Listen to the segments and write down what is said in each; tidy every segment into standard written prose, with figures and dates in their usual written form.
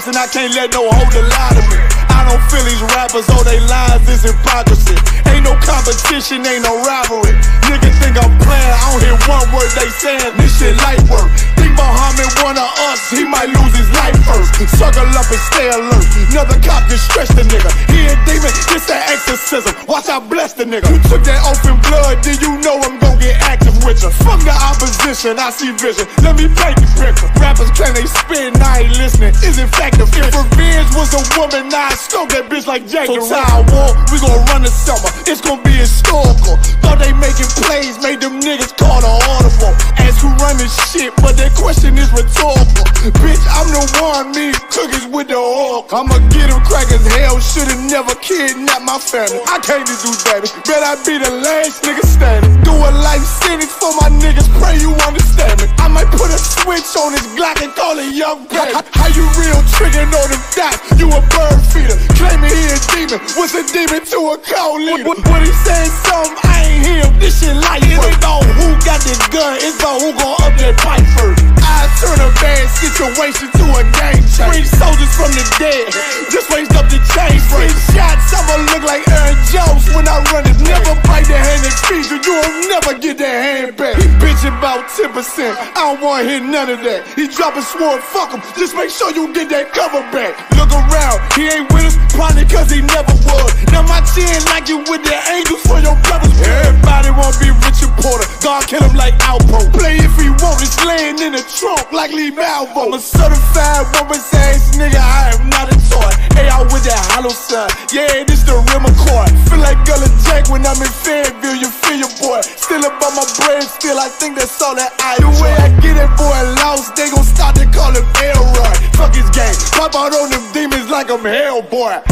person, I can't let no hoe lie to me. I don't feel these rappers, oh they lies is hypocrisy. Ain't no competition, ain't no rivalry. Niggas think I'm playing, I don't hear one word they saying. This shit light work. Think Muhammad one of us, he might lose his life first. Circle up and stay alert. Another cop just stretch the nigga. He a demon, this that exorcism. Watch I bless the nigga. You took that oath in blood, then you know I'm gon' get active with you. Fuck the opposition, I see vision. Let me paint the picture. Rappers claim they spin, I ain't listening. Is it fact if revenge was a woman, now I stroke that bitch like Jack the Ripper. So war, we gon' run the summer. It's gon' be historical. Thought they making plays, made them niggas call the audible. Ask who run this shit, but that question is rhetorical. Bitch, I'm the one, me cookies with the oil. I'ma get them crackers, hell, should've never kidnapped my family. I can't do that, bet I be the last nigga standing. Do a life sentence for my niggas, pray you understand me. I might put a switch on this Glock and call it young baby. How you real triggering on them dots? You a bird feeder, claiming he a demon. What's a demon to a cold leader? When he saying something, I ain't hear him. This shit light. It ain't about who got the gun, it's about who gon' up that pipe first. I turn a bad situation to a game changer. Bring soldiers from the dead, just raised up the chain. Free shots, I'ma look like Aaron Jones when I run it. Never bite the hand and feed you, you'll never get that hand back. He bitchin' about 10%, I don't wanna hear none of that. He dropping sword, fuck him, just make sure you get that cover back. Look around, he ain't with us, probably cause he never was. Now my chin like you with the angels for your brothers. Everybody wanna be Richard Porter, God kill him like Alpo. Play if he want, it's laying in the trunk like Lee Malvo. I'm a certified woman's ass nigga, I am not a toy. Hey, I with that hollow side, yeah, this the real McCoy. Feel like Gullah Jack when I'm in Fayetteville, you feel your boy. Still up on my brain, still I think that's all that I do. The way I get that boy lost, they gon' start to call him Elroy. Fuck his game, pop out on them demons like I'm Hellboy.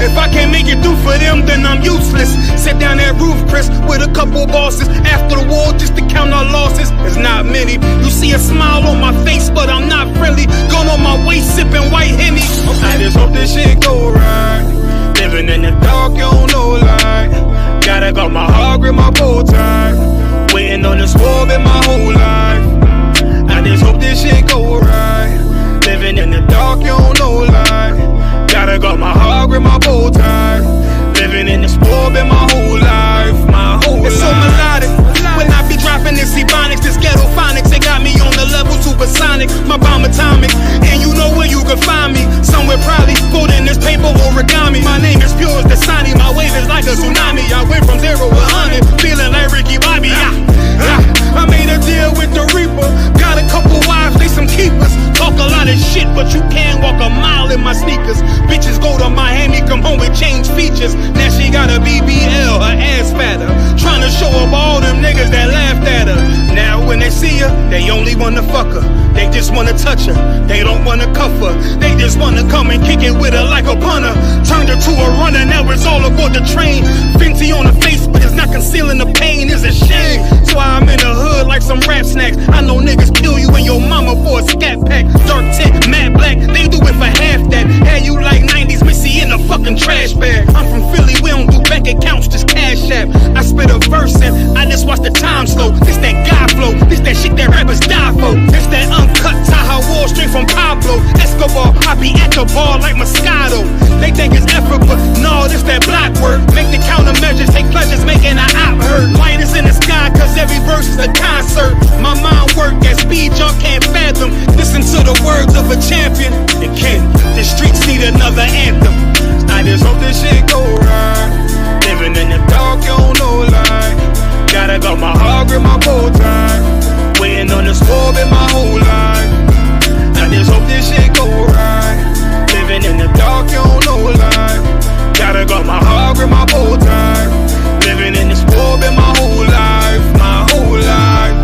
If I can't make it through for them, then I'm useless. Sit down that roof, Chris, with a couple bosses. After the war, just to count our losses. It's not many. You see a smile on my face, but I'm not friendly. Going on my waist, sipping white Henny. I just hope this shit go right. Living in the dark, you don't know light. Gotta got my heart with my bow tie. Waiting on this war in my whole life. I just hope this shit go right. Living in the dark, you don't know light. Gotta got my heart with my bow tie. Living in the sport in my whole life, my whole life. It's so melodic. When I be dropping this ebonics, this ghetto phonics, it got me on the level supersonic. My bomb atomic, and you know where you can find me. Somewhere probably folding this paper origami. My name is pure as the Dasani. My wave is like a tsunami. I went from 0 to 100, feeling like They only wanna fuck her. They just wanna touch her. They don't wanna cuff her. They just wanna come and kick it with her like a punter. Turned her to a runner, now it's all aboard the train. Fenty on her face, but it's not concealing the pain. It's a shame. That's why I'm in the hood like some rap snacks. I know niggas kill you and your mama for a scat pack. Dark tint, matte black, they do it for half that. Had you like 90s Missy in a fucking trash bag. I'm from Philly, we don't do bank accounts, just cash app. I spit a verse and I just watch the time slow. This that God flow, this that shit that rappers die for. This that uncut Taha Wall straight from Pablo Escobar. I be at the bar like Moscato. They think it's effort, but no, this that block work. Make the countermeasures, take pleasures, making an op hurt. Lightest in the sky, cause every verse is a concert. My mind work at speed y'all can't fathom. Listen to the words of a champion. It can, the streets need another anthem. I just hope this shit go right. Living in the dark, you don't know lie. Gotta got my heart with my bow tie. Waiting on the squab in my whole life. I just hope this shit go right. Living in the dark, you don't know lie. Gotta got my heart with my bow tie. Living in the squab in my whole life. My whole life.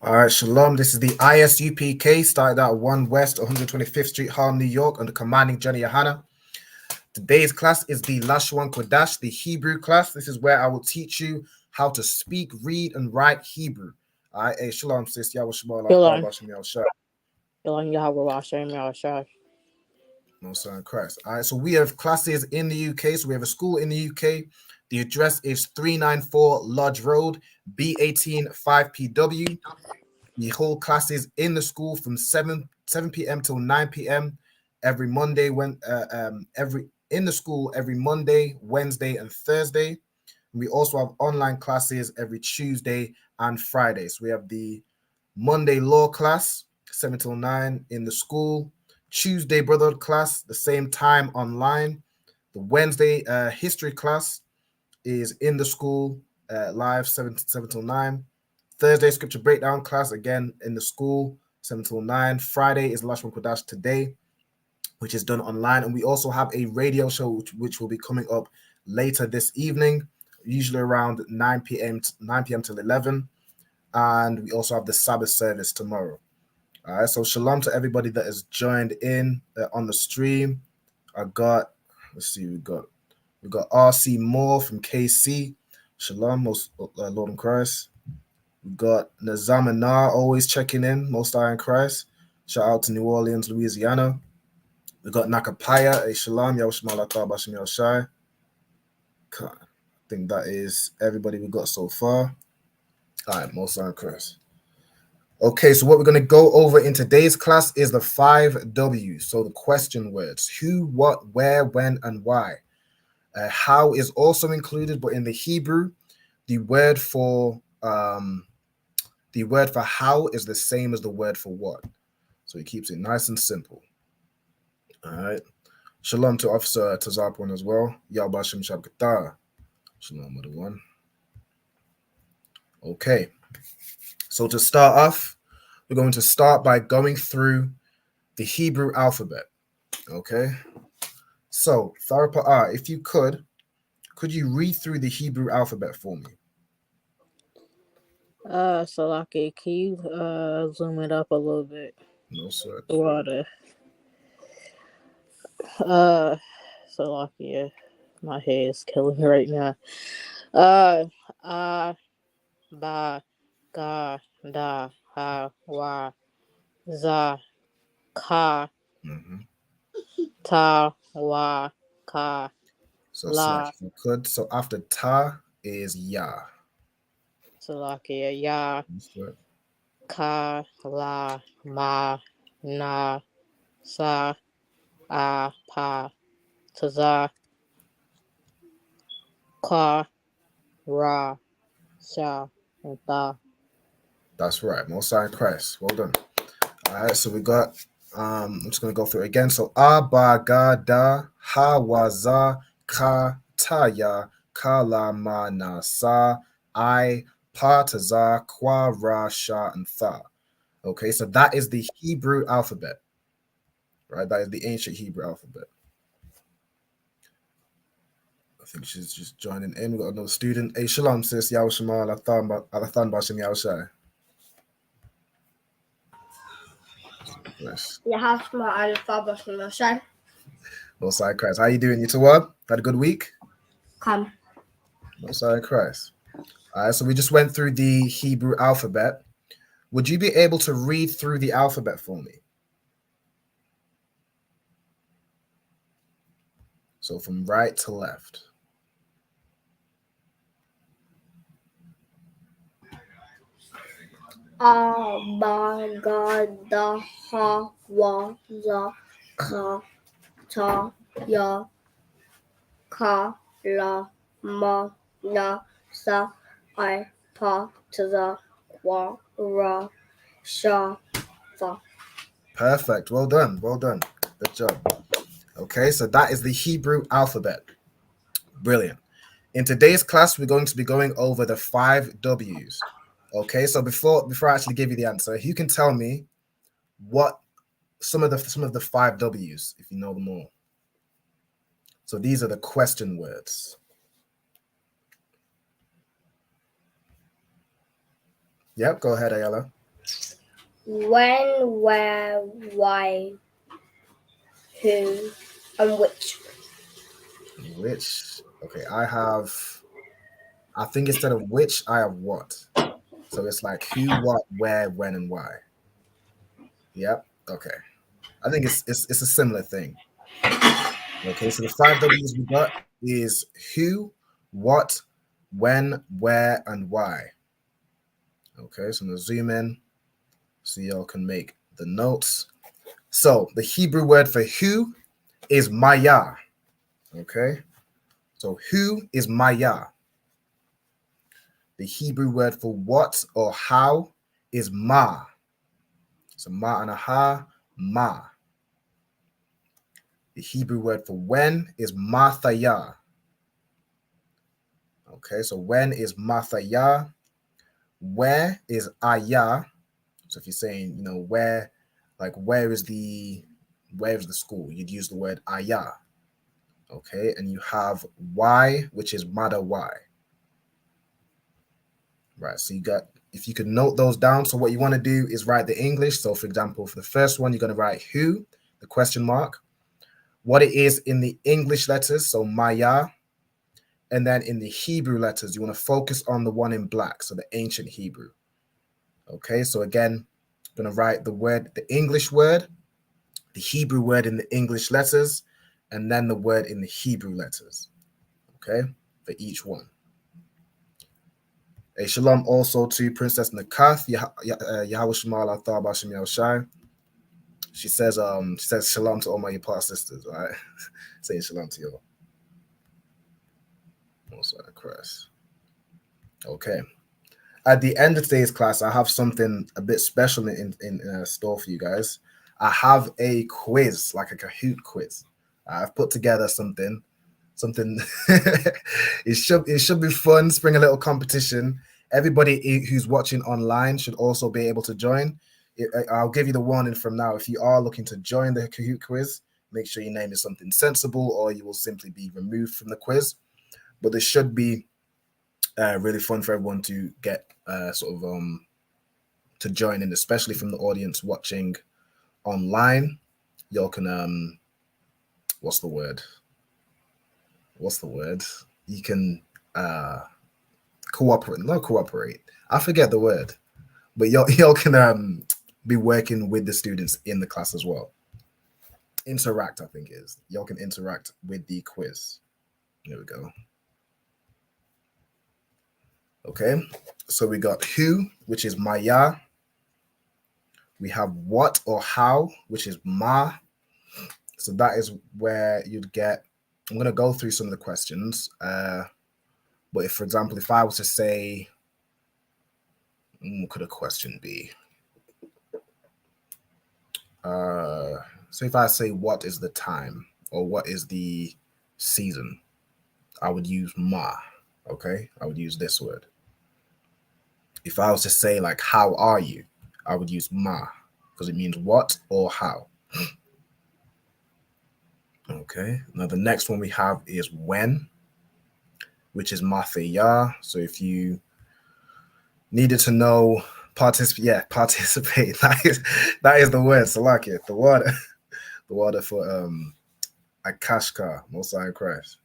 All right, shalom. This is the ISUPK, started out 1 West 125th Street, Harlem, New York, under commanding Johnny Yohana. Today's class is the Lashawan Qadash, the Hebrew class. This is where I will teach you how to speak, read, and write Hebrew. All right, hey, shalom, sis. Yahweh Shabbat. Shalom, Yahweh Hashem, Yahweh. No son of Christ. All right, so we have classes in the UK. So we have a school in the UK. The address is 394 Lodge Road, B18 5PW. The whole classes in the school from 7 p.m. till 9 p.m. every Monday. In the school every Monday, Wednesday, and Thursday. We also have online classes every Tuesday and Friday. So we have the Monday law class, 7 till 9 in the school. Tuesday brotherhood class, the same time online. The Wednesday history class is in the school live, 7 till 9. Thursday scripture breakdown class, again in the school, 7 till 9. Friday is Lashawan Qadash Today, which is done online. And we also have a radio show which will be coming up later this evening, usually around 9 p.m. till 11. And we also have the Sabbath service tomorrow. All right, so shalom to everybody that has joined in on the stream. We got RC Moore from KC. Shalom, Lord in Christ. We got Nazam Anar always checking in, Most High in Christ. Shout out to New Orleans, Louisiana. We got Nakapaya, a Shalom, Yawashmalata Bashim Yawashai. I think that is everybody we got so far. All right, Most High in Christ. Okay, so what we're going to go over in today's class is the 5 W's. So the question words: who, what, where, when, and why. How is also included, but in the Hebrew, the word for how is the same as the word for what. So he keeps it nice and simple. All right. Shalom to Officer Tazarpon as well. Yalbashim Shabkata. Shalom, other one. Okay. So to start off, we're going to start by going through the Hebrew alphabet. Okay. So, Tharpa, if you could you read through the Hebrew alphabet for me? Salaki, can you zoom it up a little bit? No, sir. Water. Salaki, my head is killing me right now. Ba, ga, da, ha, wa, za, ka, ta, wa, ka, so la. If you could. So after ta is ya. Salakia, ya, ka, la, ma, na, sa, pa, taza, ka, ra, sha, and ta. That's right. Most High in Christ. Well done. All right. So we got I'm just gonna go through it again. So abagada hawaza kataya kalamanasa I pataza kwara sha and tha. Okay, so that is the Hebrew alphabet, right? That is the ancient Hebrew alphabet. I think she's just joining in. We've got another student. Hey, shalom, sis. Yao Shema, Alathan Bashim Yao Shai. Yes. Most High Christ. How you doing? You two what? Had a good week? Come. Most High Christ. All right, so we just went through the Hebrew alphabet. Would you be able to read through the alphabet for me? So from right to left. Abagada hawaza kataya kalamanasa I pataza kwara sha. Perfect. Well done. Well done. Good job. Okay, so that is the Hebrew alphabet. Brilliant. In today's class, we're going to be going over the 5 W's. Okay, so before I actually give you the answer, you can tell me what some of the 5 W's, if you know them all. So these are the question words. Yep, go ahead, Ayala. When, where, why, who, and which. Which? Okay, I think instead of which, I have what. So it's like who, what, where, when, and why. Yep. Okay. I think it's a similar thing. Okay, so the 5 W's we got is who, what, when, where, and why. Okay, so I'm gonna zoom in so y'all can make the notes. So the Hebrew word for who is maya. Okay, so who is maya. The Hebrew word for what or how is ma. So ma and a ha, ma. The Hebrew word for when is mathaya. Okay, so when is mathaya. Where is ayah. So if you're saying, where is the school, you'd use the word ayah. Okay, and you have why, which is mada why. Right, so if you could note those down. So what you want to do is write the English. So for example, for the first one, you're going to write who, the question mark, what it is in the English letters, so maya, and then in the Hebrew letters, you want to focus on the one in black, so the ancient Hebrew. Okay, so again, I'm going to write the English word, the Hebrew word in the English letters, and then the word in the Hebrew letters. Okay, for each one. A shalom also to Princess Nakath, Yahweh Shemal Athar Bashim Yahushai. She says shalom to all my Yapar sisters, right? Saying shalom to you all. Most of the cross. Okay. At the end of today's class, I have something a bit special in store for you guys. I have a quiz, like a Kahoot quiz. I've put together something. It should be fun. Spring a little competition. Everybody who's watching online should also be able to join. I'll give you the warning from now. If you are looking to join the Kahoot quiz, make sure your name is something sensible, or you will simply be removed from the quiz. But this should be really fun for everyone to get to join in, especially from the audience watching online. Y'all can what's the word? You can cooperate. I forget the word, but y'all can be working with the students in the class as well. Interact, I think is. Y'all can interact with the quiz. There we go. Okay, so we got who, which is maya. We have what or how, which is ma. So that is where you'd get. I'm going to go through some of the questions. But if, for example, if I was to say, what could a question be? So if I say what is the time or what is the season, I would use ma. Okay, I would use this word. If I was to say like how are you, I would use ma because it means what or how. Okay, now the next one we have is when, which is matheya. So if you needed to know participate, participate. That is the word. So like it, the water for Akashka, Most High in Christ.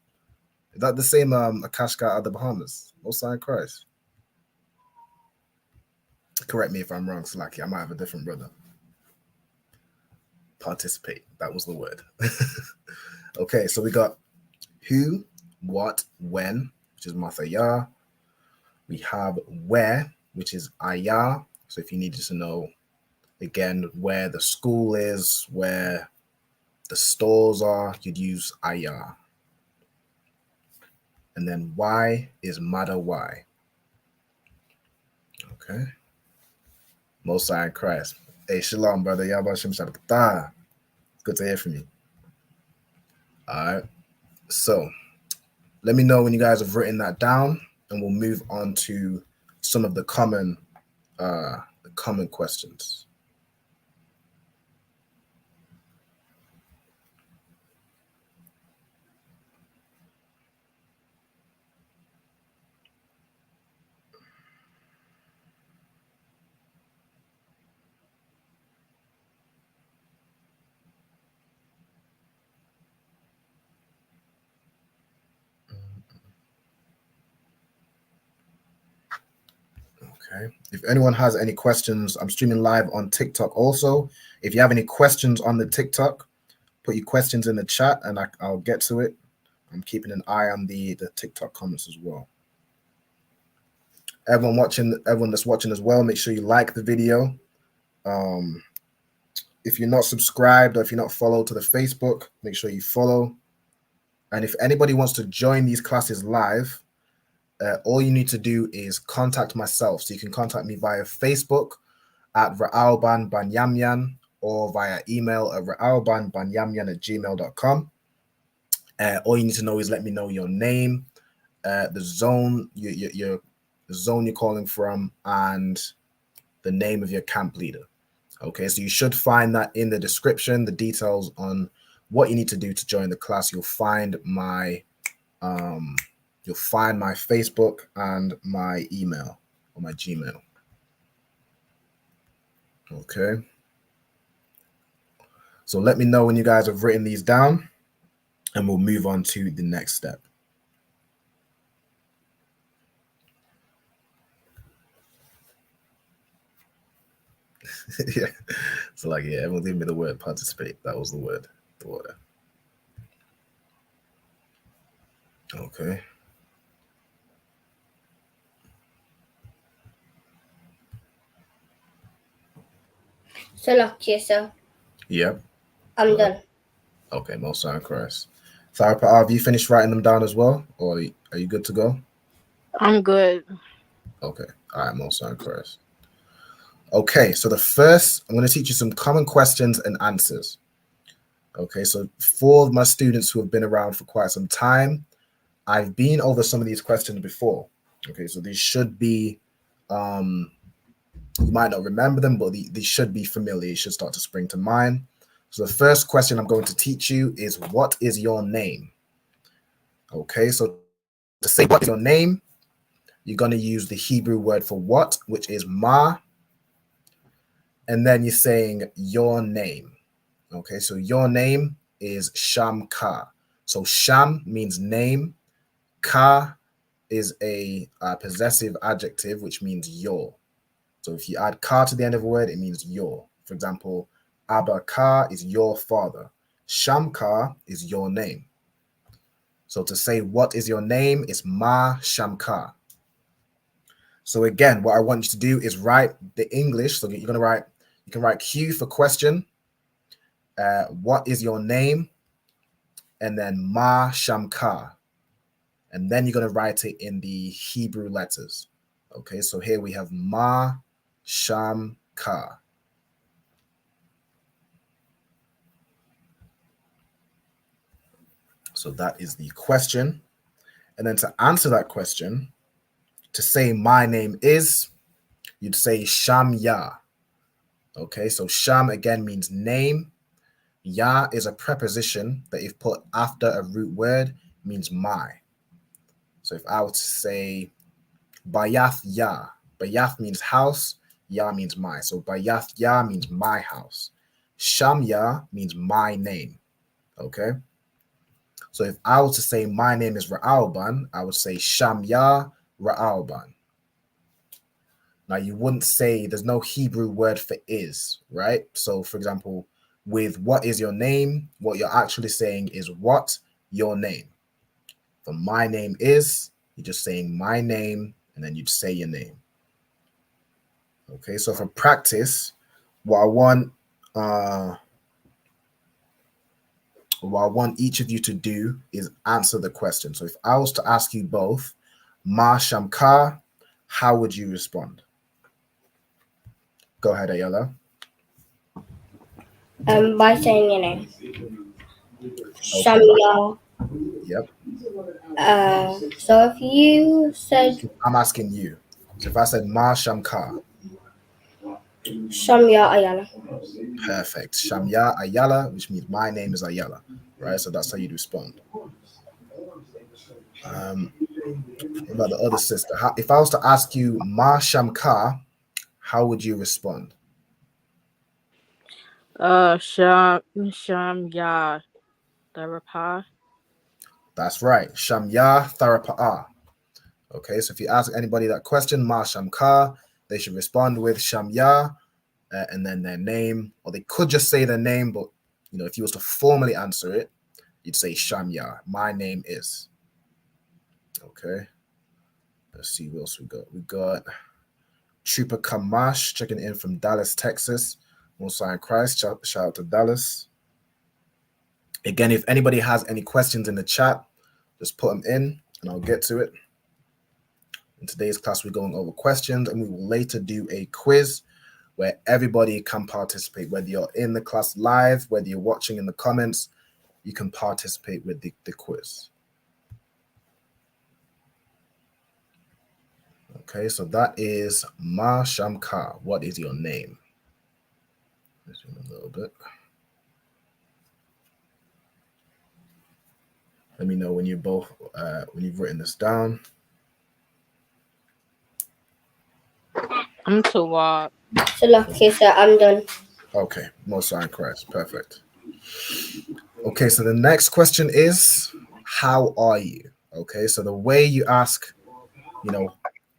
Is that the same Akashka at the Bahamas? Most High in Christ. Correct me if I'm wrong, Slacky. I might have a different brother. Participate. That was the word. Okay, so we got who, what, when, which is mathaya. We have where, which is ayah. So if you needed to know, again, where the school is, where the stores are, you'd use ayah. And then why is mada why. Okay. Most High in Christ. Hey, shalom, brother. Yabashim Shabbatah. Good to hear from you. All right. So let me know when you guys have written that down, and we'll move on to some of the common questions. Okay. If anyone has any questions, I'm streaming live on TikTok also. If you have any questions on the TikTok, put your questions in the chat and I'll get to it. I'm keeping an eye on the TikTok comments as well. Everyone that's watching as well, make sure you like the video. If you're not subscribed or if you're not followed to the Facebook, make sure you follow. And if anybody wants to join these classes live, all you need to do is contact myself. So you can contact me via Facebook at Ra'alban Banyamyan or via email at ra'albanbanyamyan@gmail.com. All you need to know is let me know your name, the zone the zone you're calling from, and the name of your camp leader. Okay, so you should find that in the description, the details on what you need to do to join the class. You'll find my Facebook and my email or my Gmail. Okay. So let me know when you guys have written these down, and we'll move on to the next step. Yeah. So like, yeah, everyone gave me the word participate. That was the word. The water. Okay. So lucky, sir. Yep. I'm done. Okay, Most High in Christ. Tharpa, have you finished writing them down as well? Or are you good to go? I'm good. Okay. All right, Most High in Christ. Okay, so the first, I'm going to teach you some common questions and answers. Okay, so for my students who have been around for quite some time, I've been over some of these questions before. Okay, so these should be, you might not remember them, but these should be familiar. You should start to spring to mind. So the first question I'm going to teach you is, what is your name? Okay, so to say what is your name, you're going to use the Hebrew word for what, which is ma, and then you're saying your name. Okay, so your name is Sham Ka. So Sham means name. Ka is a possessive adjective, which means your. So if you add ka to the end of a word, it means your. For example, Abba Ka is your father. Sham Ka is your name. So to say what is your name is Ma Sham Ka. So again, what I want you to do is write the English. So you're gonna you can write Q for question. What is your name? And then Ma Sham Ka. And then you're going to write it in the Hebrew letters. Okay, so here we have Ma Sham Ka. So that is the question. And then to answer that question, to say my name is, you'd say Sham Ya. Okay, so Sham again means name. Ya is a preposition that if put after a root word means my. So if I were to say Bayath Ya, Bayath means house, Ya means my. So Bayath Ya means my house. Sham Ya means my name. Okay. So if I were to say my name is Ra'alban, I would say Sham Ya Ra'alban. Now you wouldn't say, there's no Hebrew word for is, right? So for example, with what is your name, what you're actually saying is what your name. For my name is, you're just saying my name and then you'd say your name. Okay, so for practice, what I want each of you to do is answer the question. So if I was to ask you both, Ma Shamka, how would you respond? Go ahead, Ayala. By saying your name. Shamya. Yep. So if you said I'm asking you. So if I said Ma Shamka, Shamya Ayala. perfect. Shamya Ayala, which means my name is Ayala, right? So that's how you'd respond. What about the other sister? If I was to ask you Ma Shamka, how would you respond? Sham Ya Tharapa. That's right. Shamya Tharapa'ah. Okay, so if you ask anybody that question, Ma Shamka, they should respond with Shamya and then their name, or they could just say their name, but you know, if you was to formally answer it, you'd say Shamya. My name is. Okay. Let's see what else we got. We got Trooper Kamash checking in from Dallas, Texas. Most in Christ. Shout out to Dallas. Again, if anybody has any questions in the chat, just put them in and I'll get to it. In today's class, we're going over questions and we will later do a quiz where everybody can participate. Whether you're in the class live, whether you're watching in the comments, you can participate with the quiz. Okay, so that is Ma Shamka. What is your name? Let's zoom a little bit. Let me know when you've written this down. I'm Tawab. So lucky, so I'm done. Okay, most in Christ. Perfect. Okay, so the next question is, how are you? Okay, so the way you ask, you know,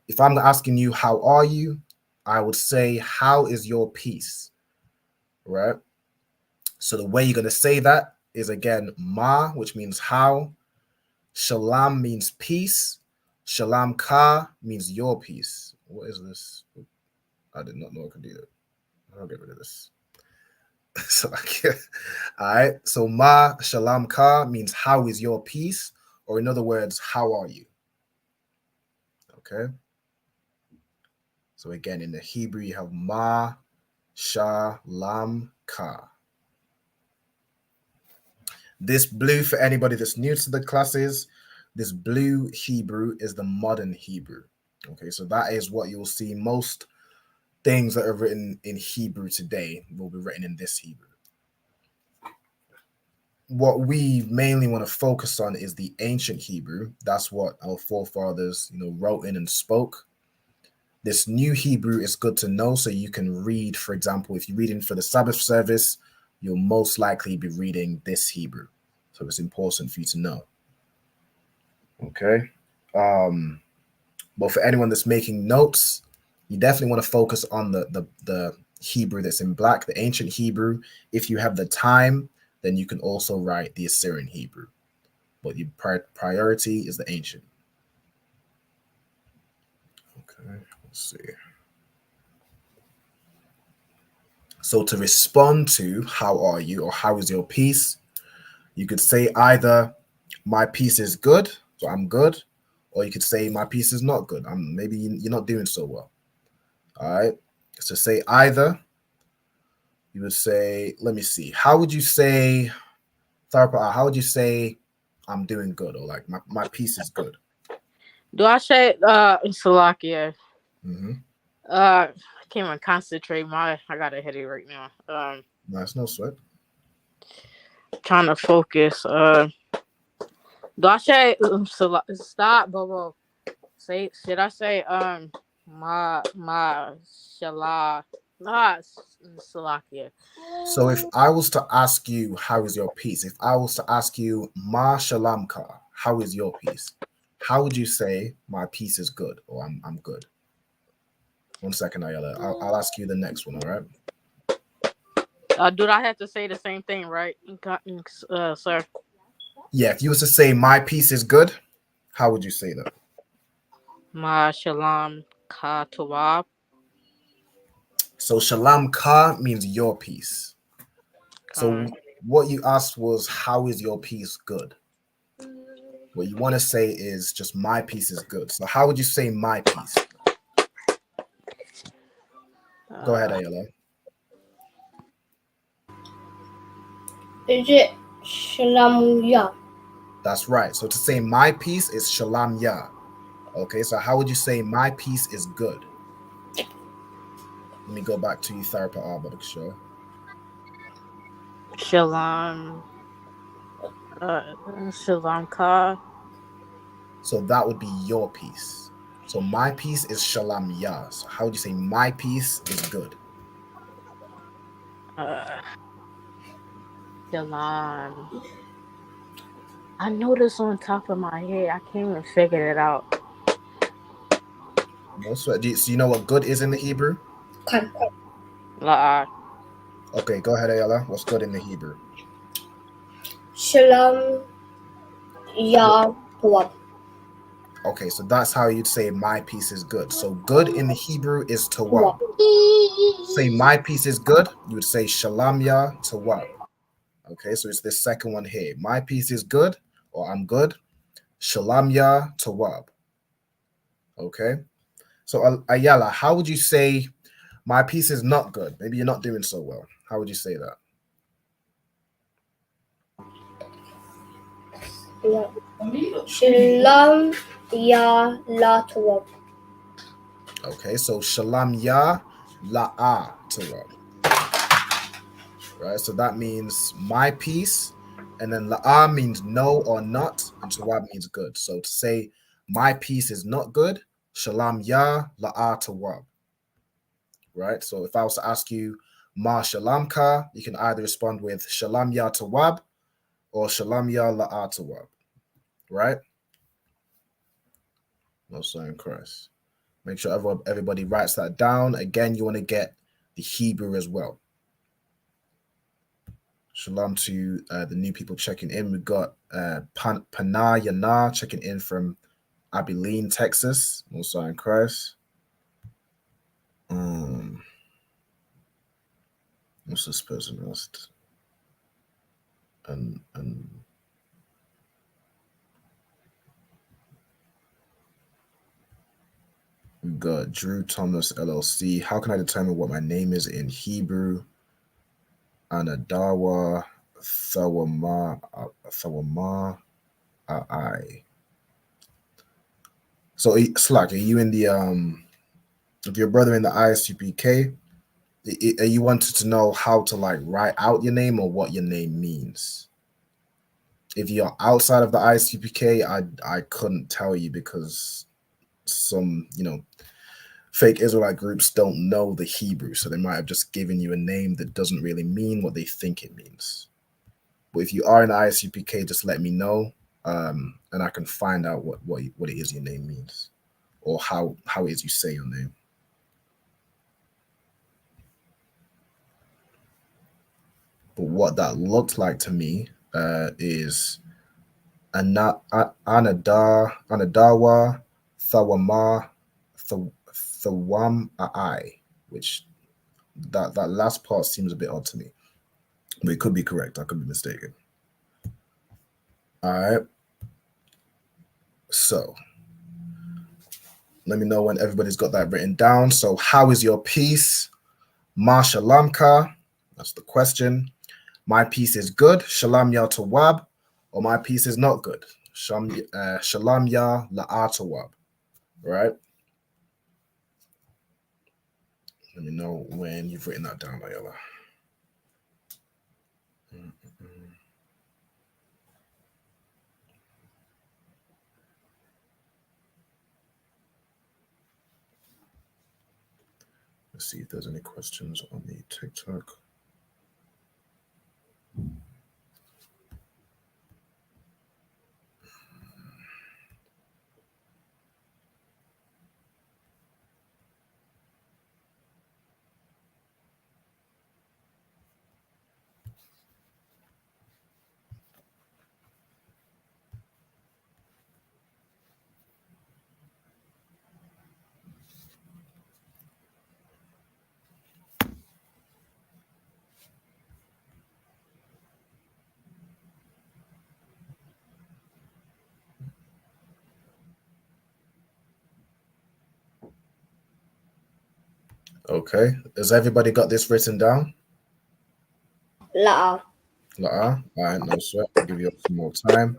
if I'm asking you, how are you? I would say, how is your peace? Right? So the way you're going to say that is again, ma, which means how. Shalom means peace. Shalom ka means your peace. What is this? I did not know I could do that. I'll get rid of this. So all right. So ma shalom ka means how is your peace, or in other words, how are you? Okay. So again, in the Hebrew, you have ma shalom ka. This blue, for anybody that's new to the classes, this blue Hebrew is the modern Hebrew. Okay, so that is what you'll see. Most things that are written in Hebrew today will be written in this Hebrew. What we mainly want to focus on is the ancient Hebrew. That's what our forefathers, wrote in and spoke. This new Hebrew is good to know, so you can read, for example, if you're reading for the Sabbath service, you'll most likely be reading this Hebrew. So it's important for you to know. Okay. But for anyone that's making notes, you definitely want to focus on the Hebrew that's in black, the ancient Hebrew. If you have the time, then you can also write the Assyrian Hebrew. But your priority is the ancient. Okay, let's see. So to respond to how are you or how is your peace, you could say either my peace is good, so I'm good, or you could say my peace is not good. Maybe you're not doing so well. All right. So say either. You would say, let me see. How would you say, how would you say I'm doing good, or like my peace is good. Do I say Salakia? Mm-hmm. I can't even concentrate. I got a headache right now. Nice, no sweat. Trying to focus. Do I say stop, Bobo? Say should I say my shala Salakia? So if I was to ask you, how is your peace? If I was to ask you, Ma Shalamka, how is your peace? How would you say my peace is good, or I'm good? 1 second, Ayala. I'll ask you the next one. All right. Do I have to say the same thing, right? Sir. Yeah. If you was to say my peace is good, how would you say that? Ma shalom ka tawab. So Shalom Ka means your peace. So what you asked was, how is your peace good? What you want to say is just my peace is good. So how would you say my peace? Go ahead, Ayala. Is it Shalom Ya? That's right. So to say my peace is Shalom Ya. Okay, so how would you say my peace is good? Let me go back to you, Therapy Arbor show. Shalom. Shalom ka. So that would be your peace. So my peace is Shalom Ya. So how would you say my peace is good? Shalom. I know this on top of my head. I can't even figure it out. No sweat. So you know what good is in the Hebrew? Kan. La. Okay, go ahead, Ayala. What's good in the Hebrew? Shalom Ya Tawab. Okay, so that's how you'd say my peace is good. So good in the Hebrew is Tawab. Say my peace is good, you would say Shalom Ya Tawab. Okay, so it's this second one here. My peace is good, or I'm good. Shalom Ya Tawab. Okay, so Ayala, how would you say my peace is not good? Maybe you're not doing so well. How would you say that? No. Shalom Ya La Tawab. Okay, so Shalom Ya La'a Tawab. Right, so that means my peace, and then La'a means no or not, and Tawab means good. So to say my peace is not good, Shalom Ya La'a Tawab. Right, so if I was to ask you Ma Shalom Ka, you can either respond with Shalom Ya Tawab or Shalom Ya La'a Tawab. Right? No sign Christ. Make sure everybody writes that down. Again, you want to get the Hebrew as well. Shalom to the new people checking in. We've got Pana Yana checking in from Abilene, Texas. Also in Christ. What's this person asked? And we've got Drew Thomas LLC. How can I determine what my name is in Hebrew? Anadawa Thawama I. So Slack, are you in the if your brother in the ISUPK? Are you wanted to know how to like write out your name or what your name means? If you're outside of the ISUPK, I couldn't tell you because some fake Israelite groups don't know the Hebrew, so they might have just given you a name that doesn't really mean what they think it means. But if you are in the ISUPK, just let me know, and I can find out what it is your name means, or how it is you say your name. But what that looked like to me is Anadawa Thawama Thawam I, which that last part seems a bit odd to me. But it could be correct. I could be mistaken. All right. So let me know when everybody's got that written down. So how is your peace? Ma Shalamka. That's the question. My peace is good. Shalom Ya Tawab. or my piece is not good. Shalom ya la'atawab, right? Let me know when you've written that down, Ayala. Let's see if there's any questions on the TikTok. Okay, has everybody got this written down? La'a. All right, no sweat. I'll give you some more time.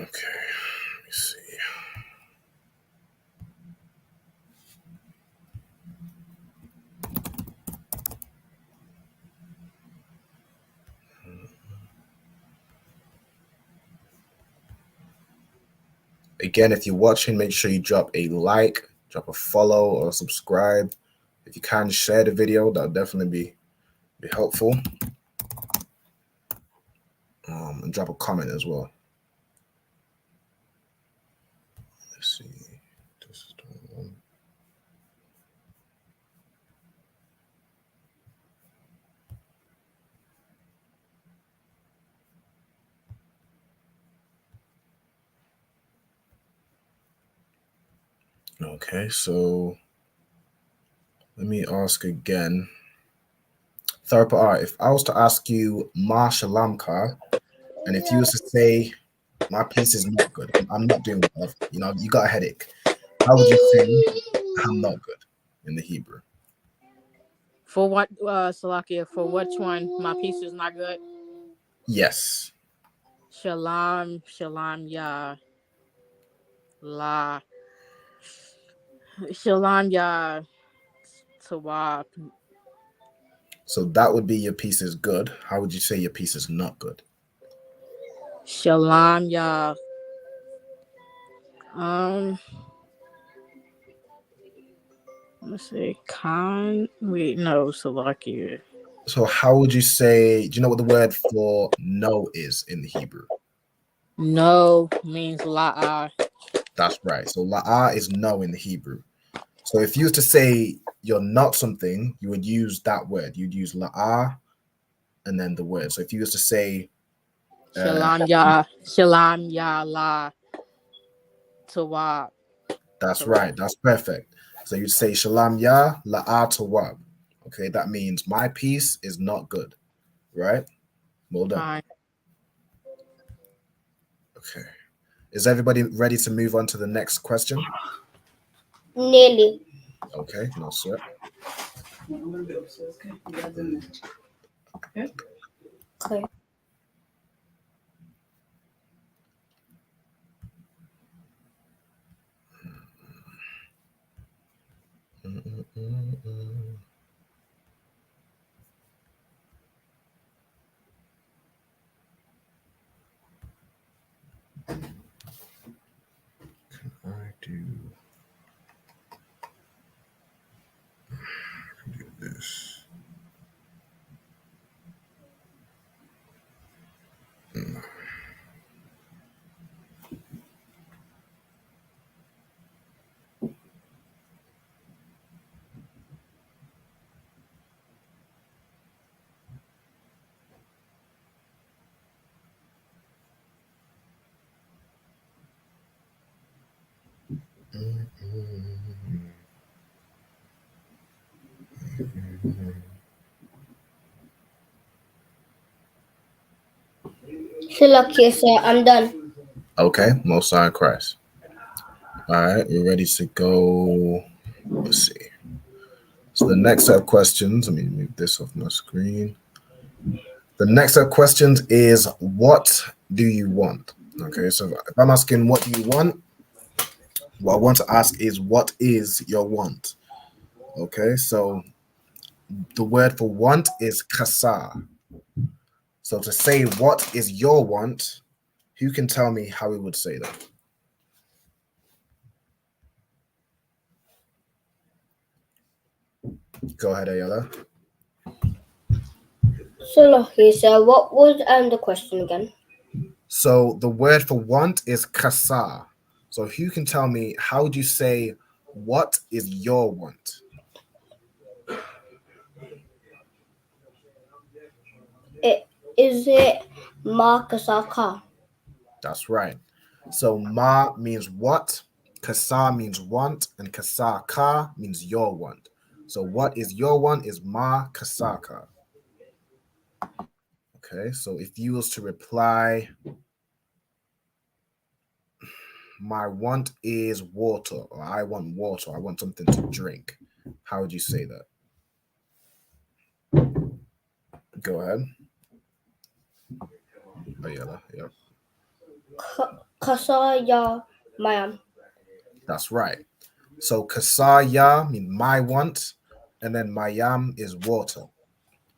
Okay, let me see. Again, if you're watching, make sure you drop a like, drop a follow, or subscribe. If you can, share the video. That'll definitely be helpful. And drop a comment as well. Let's see. This is the one. Okay, so let me ask again. Third part, if I was to ask you Ma Shalamka, and if you was to say my piece is not good, I'm not doing well, you know, you got a headache, how would you say I'm not good in the Hebrew? For what, Salakia? For which one? My piece is not good. Yes. Shalom, shalom, ya la, shalom, ya tawab. So that would be your piece is good. How would you say your piece is not good? Shalom, ya. Let's see. Wait, no, Salakia. So how would you say, do you know what the word for no is in the Hebrew? No means la'ah. That's right. So la'ah is no in the Hebrew. So if you was to say you're not something, you would use that word. You'd use la'ah and then the word. So if you was to say Shalom, ya la tawab. that's right, that's perfect. So you'd say shalom ya la'ah tawab. Okay, that means my piece is not good. Right? Well done. Fine. Okay. Is everybody ready to move on to the next question? Nearly. Okay, no sweat. Okay. I do this. Shalakia, sir, I'm done. Okay, Most High in Christ. All right, we're ready to go. Let's see. So the next set of questions, let me move this off my screen. The next set of questions is, what do you want? Okay, so if I'm asking what do you want, what I want to ask is, what is your want? Okay, so the word for want is kasa. So to say what is your want, who can tell me how we would say that? Go ahead, Ayala. Shalakia, sir, what was the question again? So the word for want is kasa. So who can tell me how would you say what is your want? Is it Markasaka? That's right. So ma means what, kasa means want, and kasaka means your want. So what is your want is ma kasaka. Okay, so if you was to reply, my want is water, or I want water, I want something to drink, how would you say that? Go ahead. Ayala, yep. Kasaya Mayam. That's right. So kasaya means my want, and then mayam is water.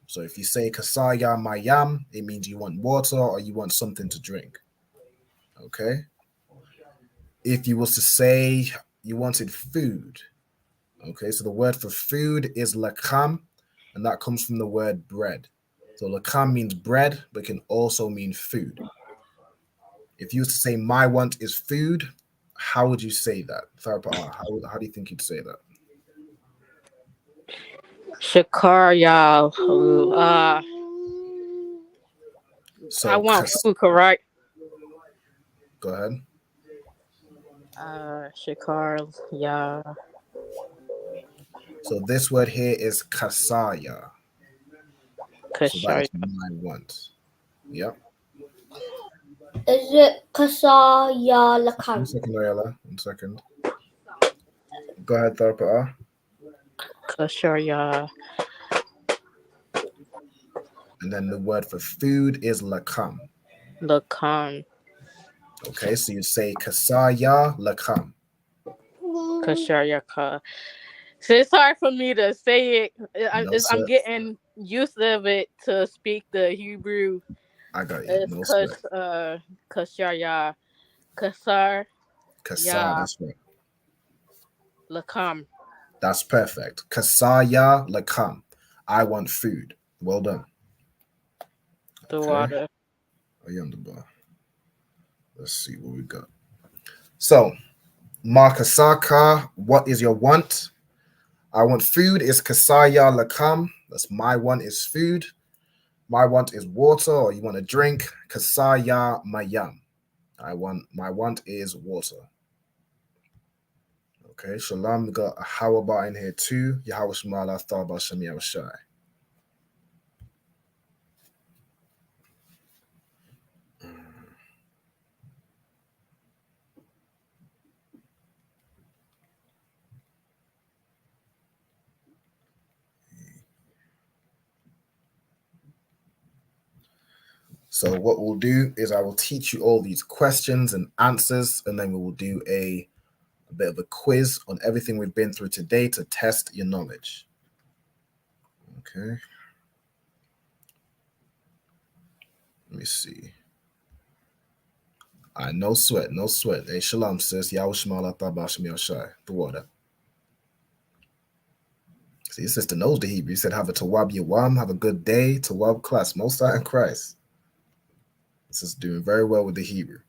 So if you say kasaya mayam, it means you want water or you want something to drink. Okay. If you was to say you wanted food, okay, so the word for food is lakam, and that comes from the word bread. So lakam means bread, but can also mean food. If you was to say my want is food, how would you say that? How do you think you'd say that? Shakar, y'all. I So want food, correct? go ahead. Shakar, y'all. So this word here is kasaya. So that Kashar. is my want. Yep. Is it Kasaya One Lakam? second, Ayala. 1 second. Go ahead, Tharpa. Kashar, y'all. And then the word for food is lakam. Lakam. Okay, so you say kasaya lakam. Kashar, y'all. So it's hard for me to say it. No I'm sweat. getting used of it to speak the Hebrew. I got you. It's No sweat. Kashar, y'all. Kasar, Kasa, y'all. that's right. Lakam. That's perfect. Kasaya lakam. I want food. Well done. The Okay. water. Ayandaba. Let's see what we got. So, Markasaka, what is your want? I want food is kasaya lakam. That's my want is food. My want is water, or you want a drink. Kasaya mayam. My want is water. Okay, Shalom. We got a Hawaba in here too. Yahweh Shemala Thaba Shemi Awashai. So what we'll do is I will teach you all these questions and answers, and then we will do a bit of a quiz on everything we've been through today to test your knowledge. Okay. Let me see. No sweat, no sweat. Hey, shalom, sis. Yahweh Shemala Thaba Shemi Awashai. The water. See, your sister knows the Hebrew. He said, have a Tawab Yawam, have a good day. Tawab class, Most High in Christ. This is doing very well with the Hebrew.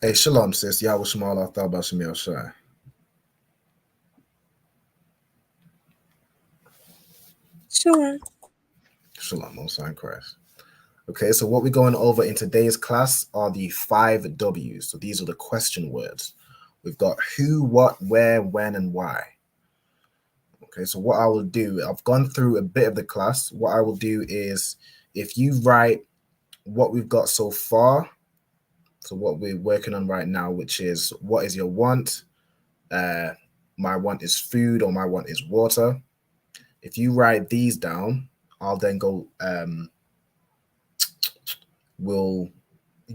Hey, shalom, sis. Yahweh Shemal Athar Bashemil Shai. Shalom. Shalom, Most High in Christ. Okay, so what we're going over in today's class are the 5 W's. So these are the question words. We've got who, what, where, when, and why. Okay, so what I will do, I've gone through a bit of the class. What I will do is, if you write what we've got so far, so what we're working on right now, which is what is your want? My want is food, or my want is water. If you write these down, I'll then go, we'll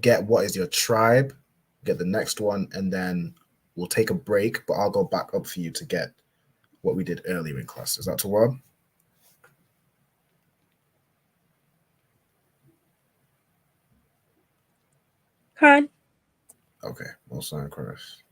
get what is your tribe, get the next one, and then we'll take a break, but I'll go back up for you to get what we did earlier in class. Is that to what? Khan. Okay, Most High in Christ.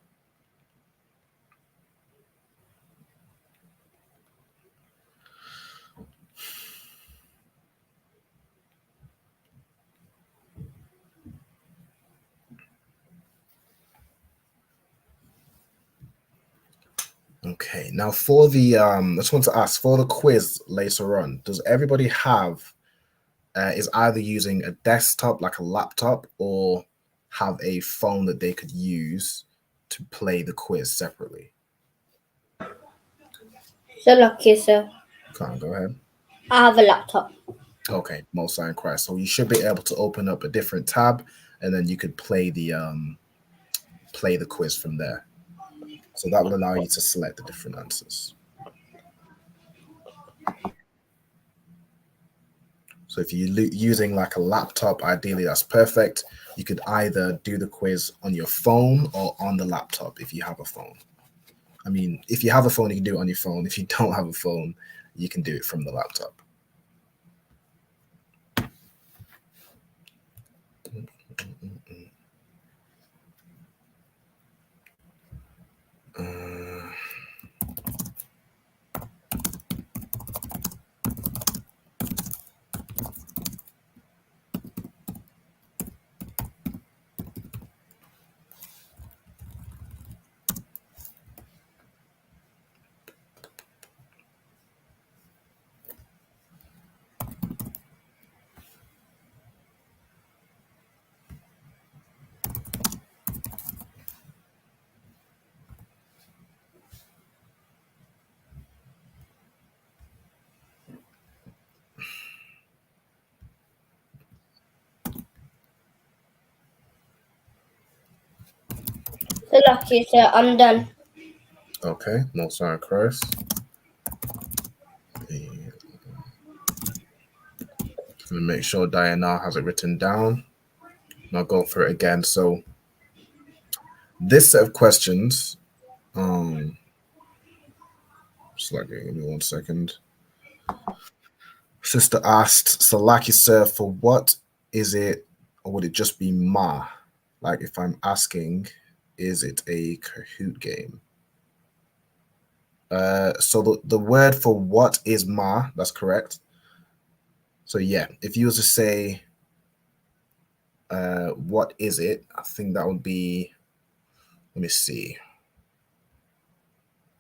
Okay, now for the I just want to ask, for the quiz later on, does everybody have is either using a desktop like a laptop or have a phone that they could use to play the quiz separately? So lucky, sir. Can't go ahead. I have a laptop. Okay, Most High in Christ. So you should be able to open up a different tab, and then you could play the quiz from there. So that will allow you to select the different answers. So if you're using like a laptop, ideally that's perfect. You could either do the quiz on your phone or on the laptop if you have a phone. I mean, if you have a phone, you can do it on your phone. If you don't have a phone, you can do it from the laptop. So lucky, sir. I'm done. Okay, Most High in Christ. I'm gonna make sure Diana has it written down. And I'll go through it again. So this set of questions, just like, give me 1 second. Sister asked, Salaki sir, for what is it, or would it just be Ma? Like if I'm asking, is it a Kahoot game? So the word for what is Ma, that's correct. So yeah, if you was to say, what is it? I think that would be, let me see.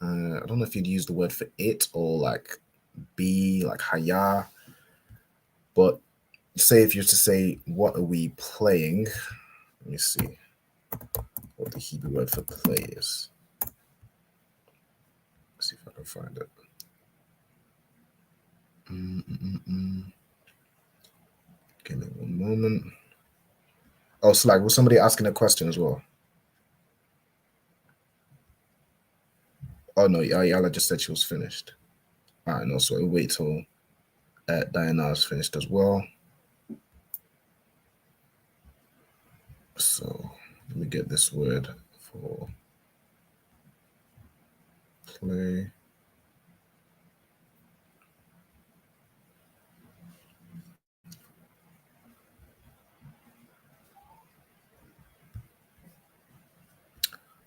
I don't know if you'd use the word for it or like be, like haya. But say if you were to say, what are we playing? Let me see what the Hebrew word for play is. Let's see if I can find it. Give me 1 moment. Oh, Slag, was somebody asking a question as well? Oh no, Yala just said she was finished. All right, no, so we'll wait till Diana is finished as well. So let me get this word for play.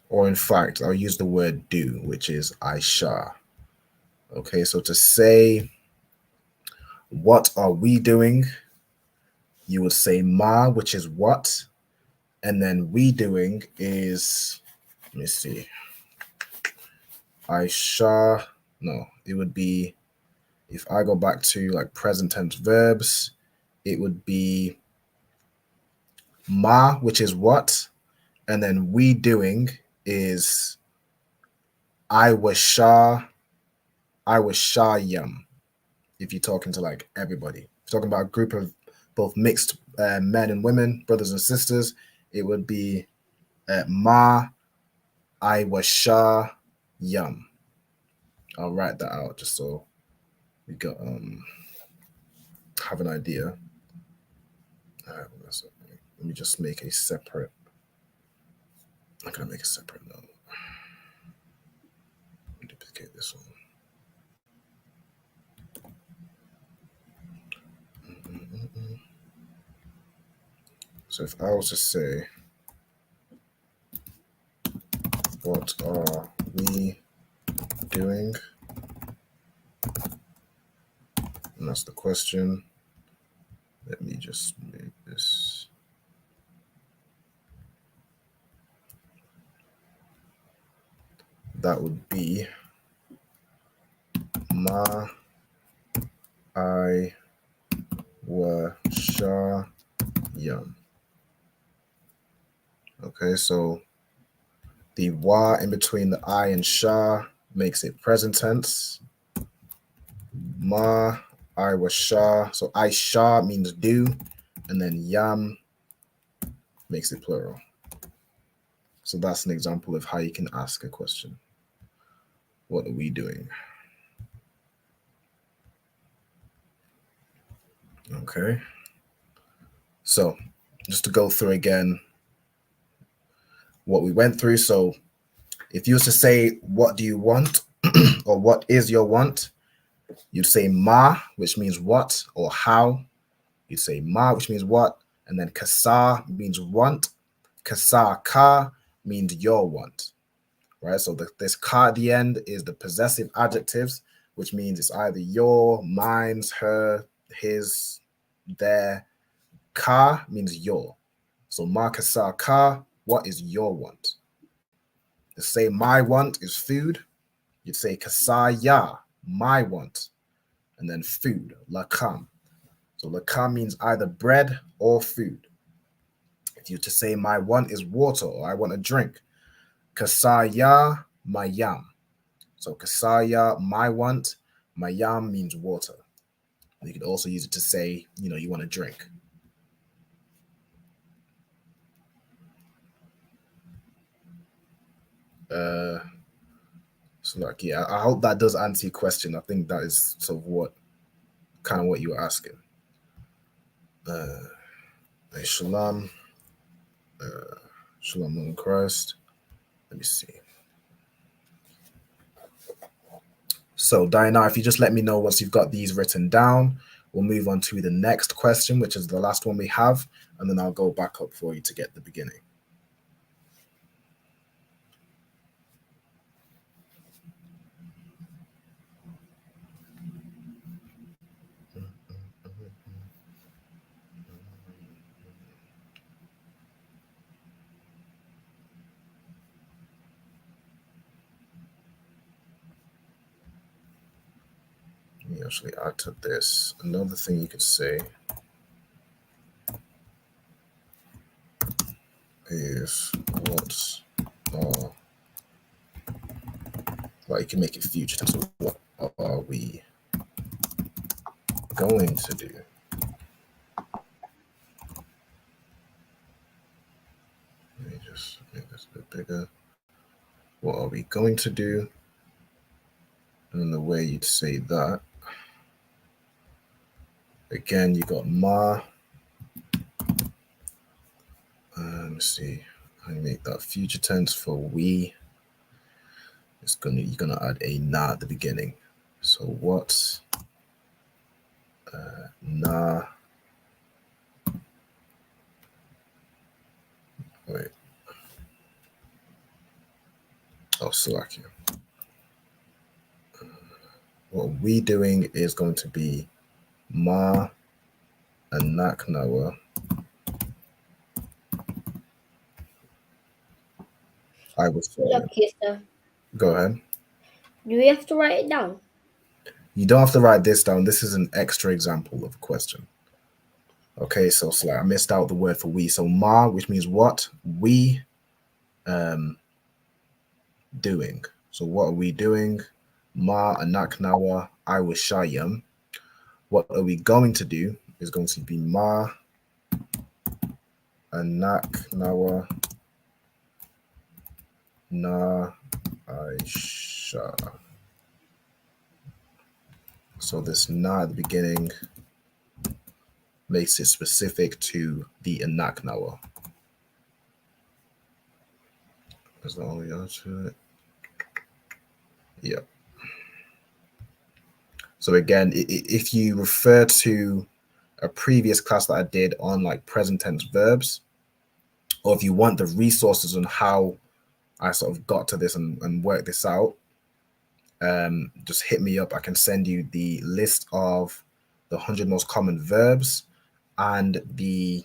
Or in fact, I'll use the word do, which is Aisha. Okay, so to say, what are we doing? You would say ma, which is what, And then we doing is, let me see. It would be, if I go back to like present tense verbs, it would be ma, which is what, and then we doing is I was shayam. If you're talking to like everybody, if you're talking about a group of both mixed men and women, brothers and sisters, it would be ma I was shayam. I'll write that out just so we got have an idea. Let me just make a separate. I'm gonna make a separate note. Duplicate this one. So if I was to say, what are we doing? And that's the question. Let me just make this. That would be ma I wa sha yum. Okay, so the wa in between the I and sha makes it present tense. Ma I was sha. So I sha means do, and then yam makes it plural. So that's an example of how you can ask a question. What are we doing? Okay. So just to go through again what we went through. So if you were to say, what do you want? Or what is your want? You'd say ma, which means what or how. You'd say ma, which means what. And then kasa means want. Kasa ka means your want. Right? So this ka at the end is the possessive adjectives, which means it's either your, mine's, her, his, their. Ka means your. So ma kasa ka, what is your want? To say my want is food, you'd say kasaya, my want, and then food, lakam. So lakam means either bread or food. If you're to say my want is water or I want a drink, kasaya, mayam. So kasaya, my want, mayam means water. You could also use it to say, you want a drink. So like, yeah, I hope that does answer your question. I think that is sort of what you were asking. Shalom. Shalom on Christ. Let me see. So Diana, if you just let me know once you've got these written down, we'll move on to the next question, which is the last one we have, and then I'll go back up for you to get the beginning. Let me actually add to this. Another thing you could say is what are, well, you can make it future tense. So what are we going to do? Let me just make this a bit bigger. What are we going to do? And the way you'd say that, again, you got ma. Let me see. I make that future tense for we. You're gonna add a na at the beginning. So what? Na. Wait. Oh, Salakia. What we doing is going to be ma and naknawa. I will say. Okay, sir. Go ahead. Do we have to write it down? You don't have to write this down. This is an extra example of a question. Okay, so it's like I missed out the word for we. So ma, which means what? We doing. So what are we doing? Ma anaknawa I was shayam. What are we going to do is going to be ma anaknawa na aisha. So this na at the beginning makes it specific to the anaknawa. Is that all we got to it? Yeah. So again, if you refer to a previous class that I did on like present tense verbs, or if you want the resources on how I sort of got to this and worked this out, just hit me up. I can send you the list of the 100 most common verbs and the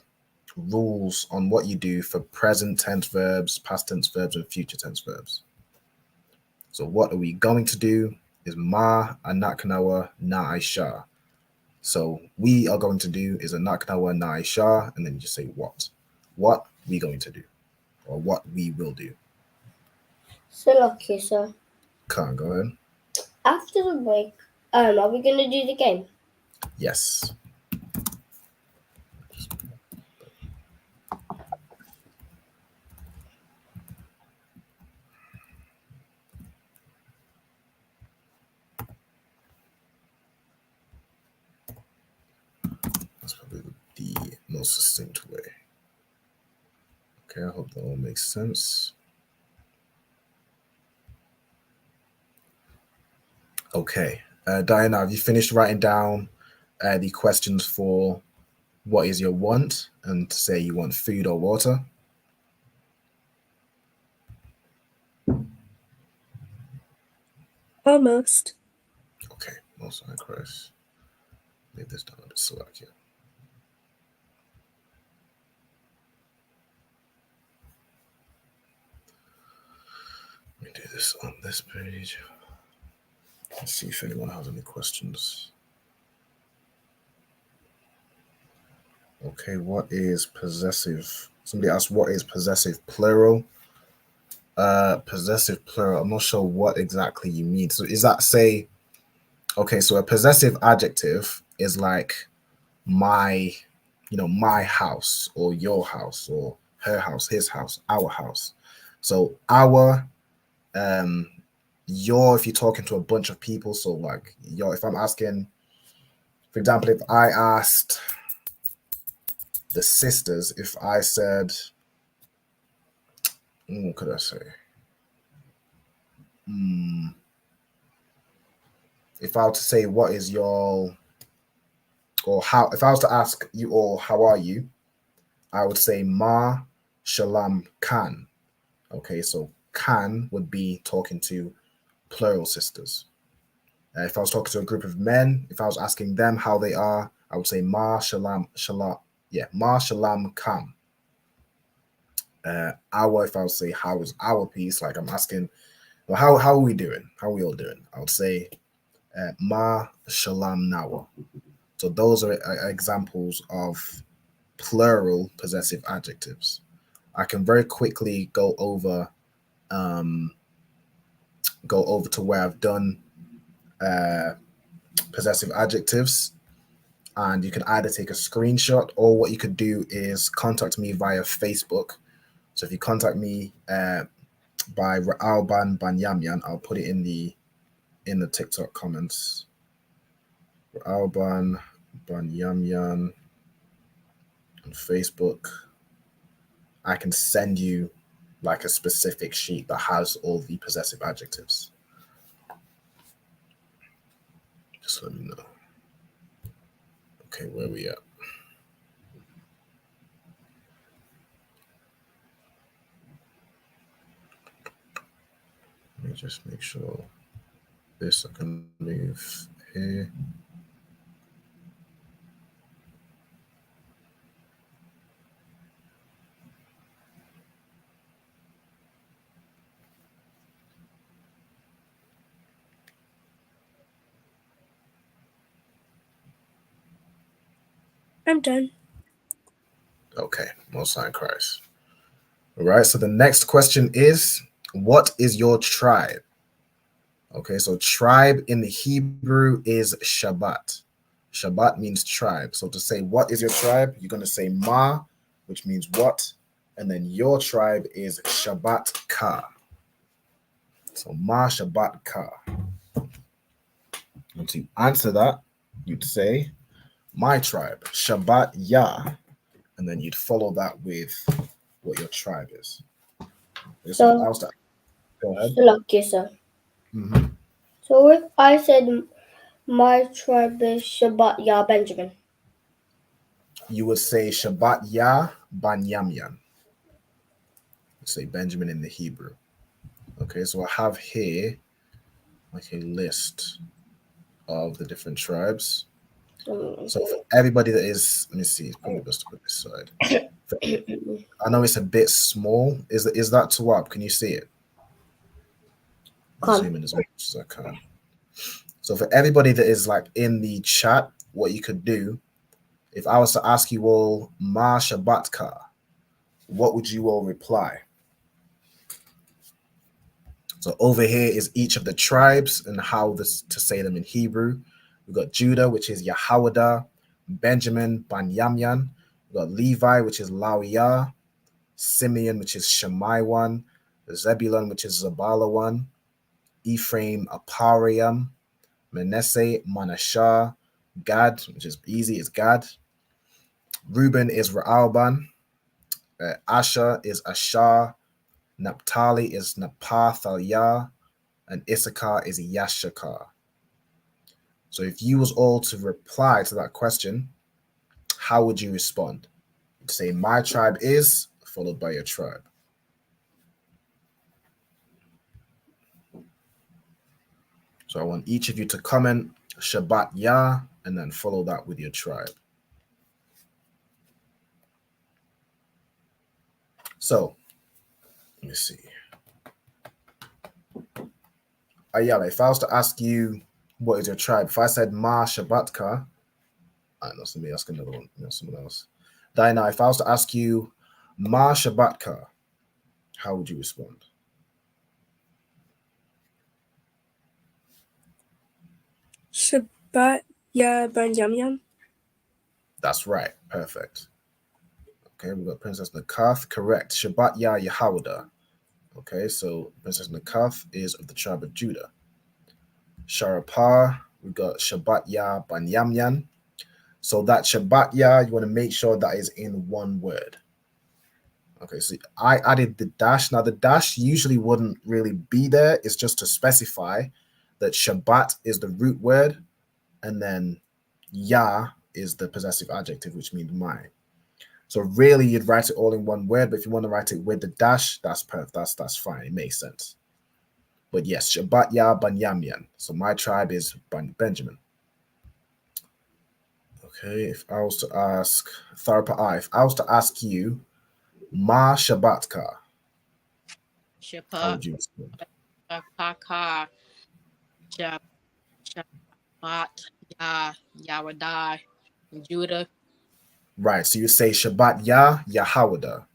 rules on what you do for present tense verbs, past tense verbs, and future tense verbs. So what are we going to do is ma anaknawa na aisha. So we are going to do is anaknawa na aisha, and then you just say what. What we going to do, or what we will do. So okay, sir. Can't go ahead. After the break, are we gonna do the game? Yes. That's probably the most succinct way. Okay, I hope that all makes sense. Okay, Diana, have you finished writing down the questions for what is your want and to say you want food or water? Almost. Okay, most high Christ. Leave this down on the Slack here. Let me do this on this page. Let's see if anyone has any questions. Okay, what is possessive? Somebody asked what is possessive plural? Possessive plural. I'm not sure what exactly you mean. So is that say, okay, so a possessive adjective is like my, my house or your house or her house, his house, our house. So our, your, if you're talking to a bunch of people, so like your, if I'm asking, for example, if I asked the sisters, if I said, what could I say? If I were to say, what is your, or how, if I was to ask you all, how are you? I would say ma shalom kan. Okay, so kan would be talking to plural sisters. If I was talking to a group of men, if I was asking them how they are, I would say ma shalom ma shalom kan. Our, if I would say how is our piece, like I'm asking, well, how are we doing? How are we all doing? I would say ma shalom nawa. So those are examples of plural possessive adjectives. I can very quickly go over to where I've done possessive adjectives, and you can either take a screenshot or what you could do is contact me via Facebook. So if you contact me by Ra'alban Banyamyan, I'll put it in the TikTok comments. Ra'alban Banyamyan on Facebook. I can send you like a specific sheet that has all the possessive adjectives. Just let me know. Okay, where are we at? Let me just make sure this I can move here. I'm done. Okay, Most High in Christ. All right, so the next question is, what is your tribe? Okay, so tribe in the Hebrew is Shabbat. Shabbat means tribe. So to say what is your tribe, you're going to say Ma, which means what, and then your tribe is Shabbat Ka. So Ma Shabbat Ka. And to answer that, you'd say my tribe, Shabbat Yah, and then you'd follow that with what your tribe is. So I So, was to go ahead. lucky, sir. Mm-hmm. So if I said my tribe is Shabbat Yah Benjamin. You would say Shabbat Yah Banyamyan. Say Benjamin in the Hebrew. Okay, so I have here like a list of the different tribes. So for everybody that is, let me see, it's probably best to put this side. I know it's a bit small. Is that to up? Can you see it? Come. Zoom in as much as I can. So for everybody that is like in the chat, what you could do, if I was to ask you all Ma Shabbatka, what would you all reply? So over here is each of the tribes and how to say them in Hebrew. We've got Judah, which is Yahawada, Benjamin, Banyamyan. We've got Levi, which is Lawiyah, Simeon, which is Shemaiwan, Zebulun, which is Zabalawan, Ephraim, Apariam, Manasseh, Manashah, Gad, which is easy, is Gad. Reuben is Ra'alban. Asher is Ashar. Naphtali is Naphtaliah. And Issachar is Yashakar. So if you was all to reply to that question, how would you respond? You'd say, my tribe is, followed by your tribe. So I want each of you to comment Shabbat Yah, and then follow that with your tribe. So, let me see. Ayala, if I was to ask you, what is your tribe? If I said Ma Shabbatka, I know somebody ask another one, someone else. Dinah, if I was to ask you Ma Shabbatka, how would you respond? Shabbat Yah Banyamyan. That's right. Perfect. Okay, we got Princess Nakath. Correct. Shabbat Yah Yahawada. Okay, so Princess Nakath is of the tribe of Judah. Sharapar, we got Shabbat Yah Banyamyan. So that Shabbat Yah, you want to make sure that is in one word. Okay, so I added the dash. Now the dash usually wouldn't really be there. It's just to specify that Shabbat is the root word, and then Yah is the possessive adjective, which means mine. So really, you'd write it all in one word, but if you want to write it with the dash, that's perfect. That's fine. It makes sense. But yes, Shabbat Yah Banyamyan. So my tribe is Benjamin. Okay, if I was to ask Tharpa, if I was to ask you Ma Shabbatka, how would you respond? Shapaka, Shabbat, Yawadai, Judah. Right, so you say Shabbat Yah Yahawada.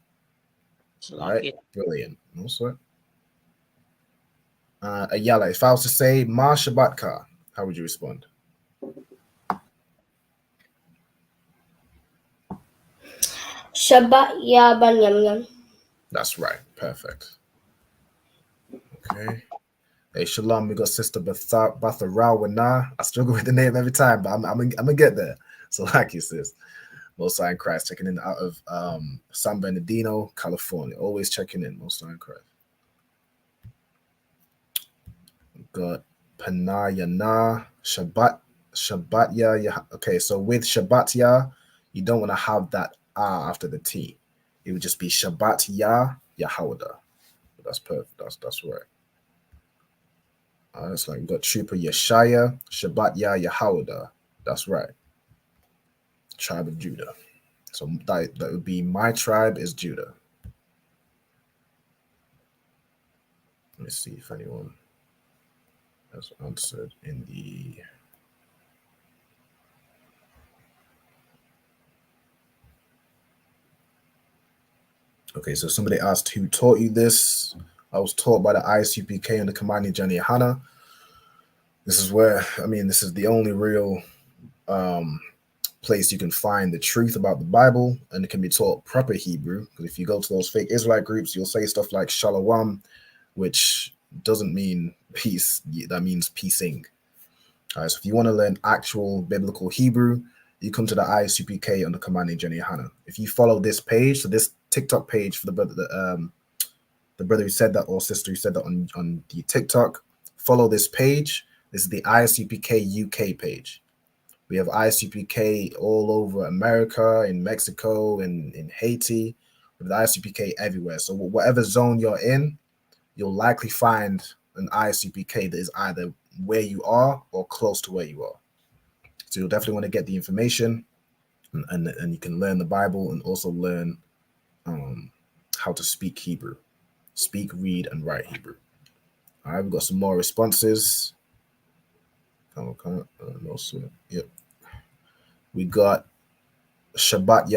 Right, Salakia. brilliant. No sweat. Ayala, if I was to say Ma Shabbatka, how would you respond? Shabbat Yah Banyamyan. That's right, perfect. Okay. Hey, Shalom, we got Sister Batharawana. I struggle with the name every time, but I'm gonna get there. So, like you, sis. Most High in Christ, checking in out of San Bernardino, California. Always checking in, Most High in Christ. We got Panayana, Shabbatya. Okay, so with Shabbatya, you don't want to have that after the T. It would just be Shabbatya Yahawada. That's perfect. That's right. It's like we got Trooper Yeshaya, Shabbatya Yahawada. That's right. Tribe of Judah. So that would be my tribe is Judah. Let me see if anyone has answered in the. Okay, so somebody asked who taught you this. I was taught by the ISUPK and the Kamani Jani Hana. This is where, this is the only real place you can find the truth about the Bible, and it can be taught proper Hebrew. Because if you go to those fake Israelite groups, you'll say stuff like Shalom, which doesn't mean peace. That means piecing. All right, so if you want to learn actual biblical Hebrew, you come to the ISUPK on the Kamani Jenny Hana. If you follow this page, so this TikTok page for the brother who said that, or sister who said that on the TikTok, follow this page. This is the ISUPK UK page. We have ISUPK all over America, in Mexico, in Haiti, with the ISUPK everywhere. So whatever zone you're in, you'll likely find an ISUPK that is either where you are or close to where you are. So you'll definitely want to get the information, and you can learn the Bible and also learn how to speak Hebrew. Speak, read, and write Hebrew. All right, we've got some more responses. Okay, no sweat. Yep. We got Shabbat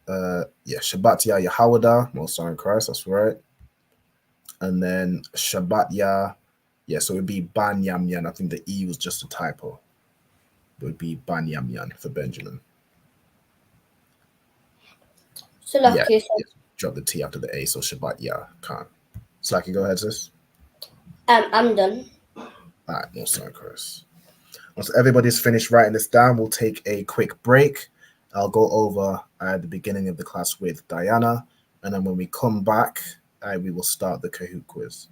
Shabbat Yahawada, most in Christ, that's right. And then Shabbat so it would be Ban Yam Yan. I think the E was just a typo. It would be Ban Yam Yan for Benjamin. So like you said. Drop the T after the A, so Shabbat Khan. Slacky, go ahead, sis. I'm done. All right, most in Christ. Once everybody's finished writing this down, we'll take a quick break. I'll go over at the beginning of the class with Diana, and then when we come back, we will start the Kahoot quiz.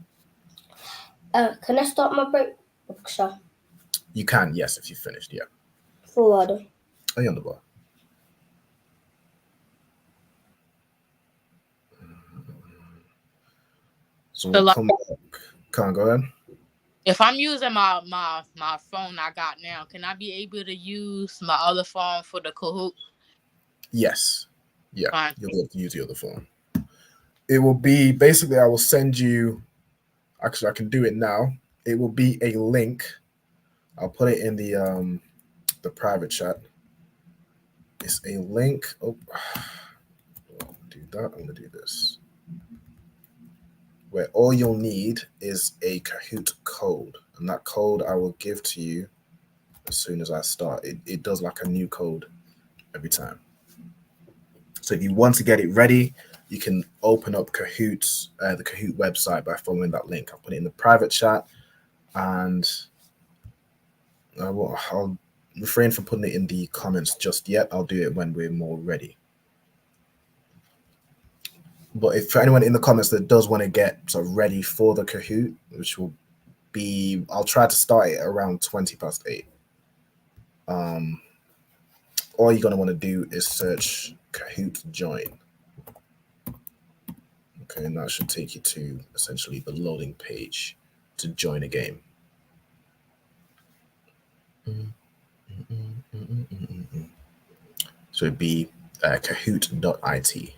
Can I start my break? Sure. You can, yes, if you finished, yeah. Forward. Are you on the bar? So we'll come back. Can't go ahead. If I'm using my phone I got now, can I be able to use my other phone for the Kahoot? Yes. Yeah. Fine. You'll be able to use the other phone. It will be basically, I will send you, actually I can do it now. It will be a link. I'll put it in the private chat. It's a link. Oh, I'll do that. I'm gonna do this. Where all you'll need is a Kahoot code, and that code I will give to you as soon as I start. It does like a new code every time. So if you want to get it ready, you can open up Kahoot, the Kahoot website, by following that link. I'll put it in the private chat, and I'll refrain from putting it in the comments just yet. I'll do it when we're more ready. But if for anyone in the comments that does want to get sort of ready for the Kahoot, which will be, I'll try to start it around 8:20. All you're going to want to do is search Kahoot join. Okay, and that should take you to essentially the loading page to join a game. So it'd be kahoot.it.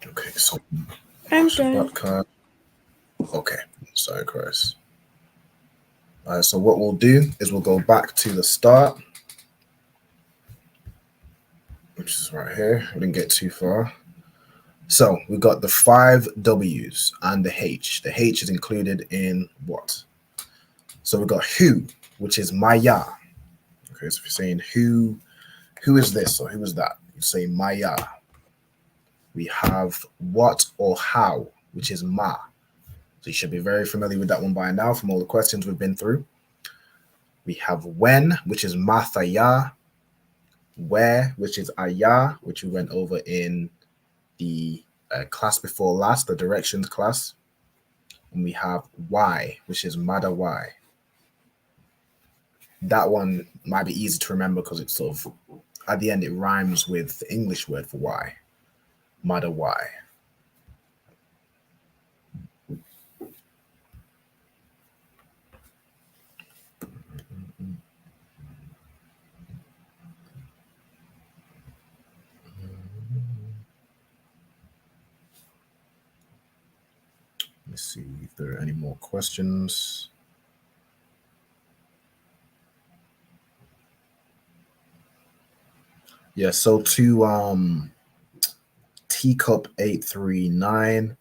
Okay, so I'm done. Okay, sorry, Chris. All right, so what we'll do is we'll go back to the start, which is right here. We didn't get too far. So we've got the 5 W's and the H. The H is included in what? So we've got who, which is Maya. Okay, so if you're saying who is this or who is that, you say Maya. We have what or how, which is Ma. So you should be very familiar with that one by now from all the questions we've been through. We have when, which is Mathaya. Where, which is Aya, which we went over in the class before last, the directions class. And we have why, which is Mada why. That one might be easy to remember because it's sort of, at the end, it rhymes with the English word for why. Mada why. see if there are any more questions. Yeah, so to Teacup 839,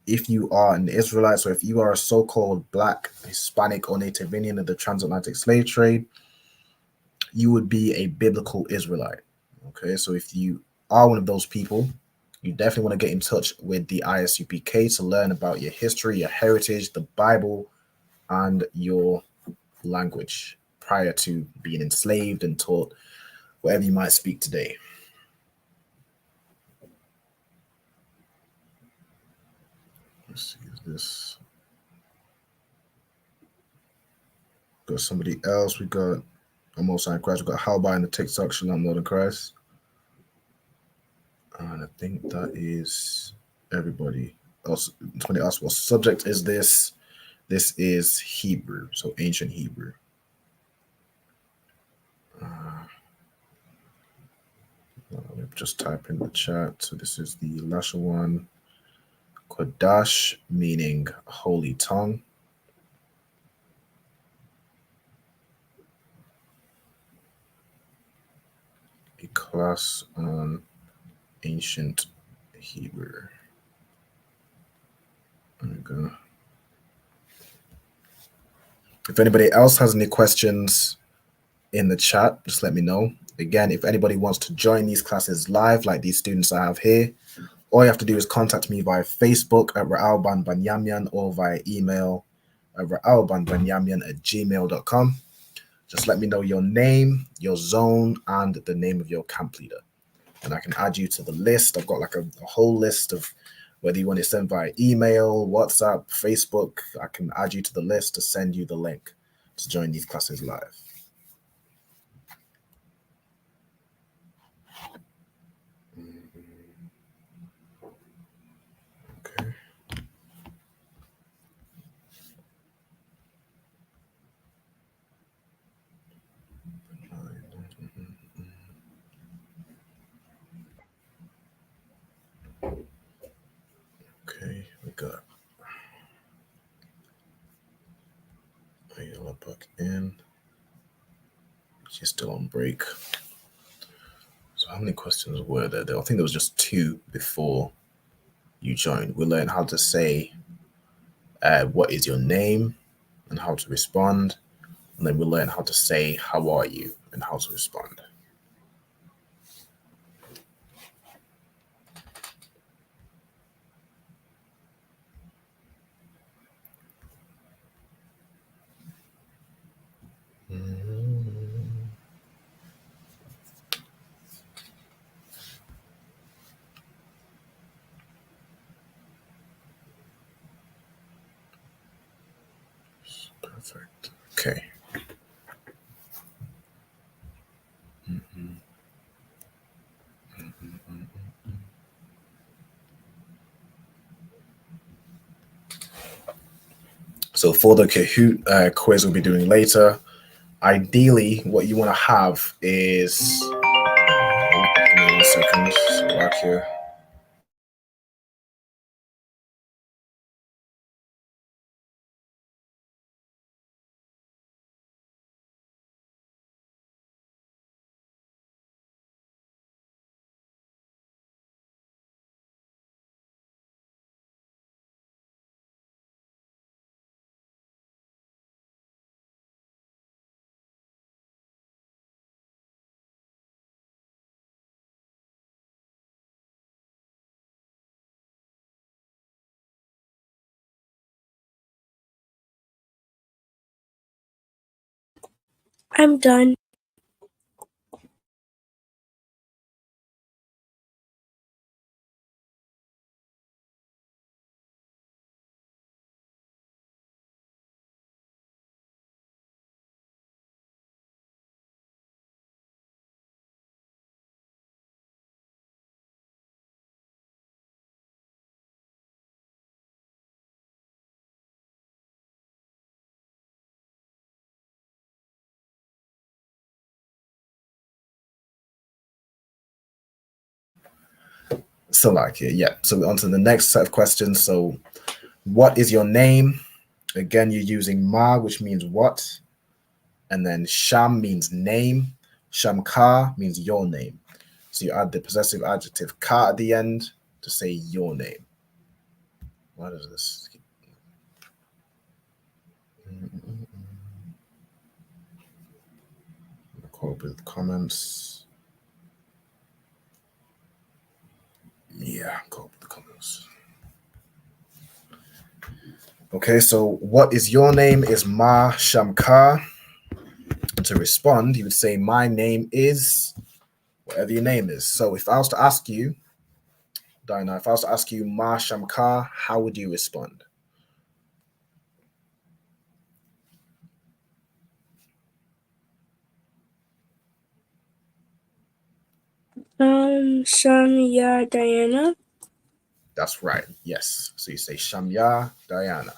if you are an Israelite, so if you are a so-called Black, Hispanic, or Native Indian of the transatlantic slave trade, you would be a biblical Israelite. Okay, so if you are one of those people, you definitely want to get in touch with the ISUPK to learn about your history, your heritage, the Bible, and your language prior to being enslaved and taught whatever you might speak today. Let's see, is this? Got somebody else. We got a Most High Christ. We got Halba in the TikTok, Shalom, Lord of Christ. And I think that is everybody else. Somebody asked what subject is this? This is Hebrew, so ancient Hebrew. Let me just type in the chat. So this is the Lashawan Qadash, meaning holy tongue. A class on ancient Hebrew. There we go. If anybody else has any questions in the chat, just let me know. Again, if anybody wants to join these classes live, like these students I have here, all you have to do is contact me via Facebook at Ra'alban Banyamyan or via email at ra'albanbanyamyan@gmail.com. Just let me know your name, your zone, and the name of your camp leader. And I can add you to the list. I've got like a whole list of whether you want to send via email, WhatsApp, Facebook. I can add you to the list to send you the link to join these classes live. Okay. Okay, we got Ayala back in. She's still on break. So how many questions were there? I think there was just 2 before you joined. We learned how to say what is your name and how to respond. And then we learn how to say how are you and how to respond. Perfect. Okay. So for the Kahoot quiz we'll be doing later, ideally what you want to have is, give me 1 second, back here. I'm done. So like, yeah. So on to the next set of questions. So What is your name? Again, you're using ma, which means what. And then sham means name. Shamka means your name. So you add the possessive adjective ka at the end to say your name. What is this? Cope with comments. Yeah, cope with the comments. Okay, so what is your name is Ma Shamka. To respond, you would say, my name is whatever your name is. So if I was to ask you, Dinah, if I was to ask you Ma Shamka, how would you respond? Shamya Diana. That's right. Yes. So you say Shamya Diana.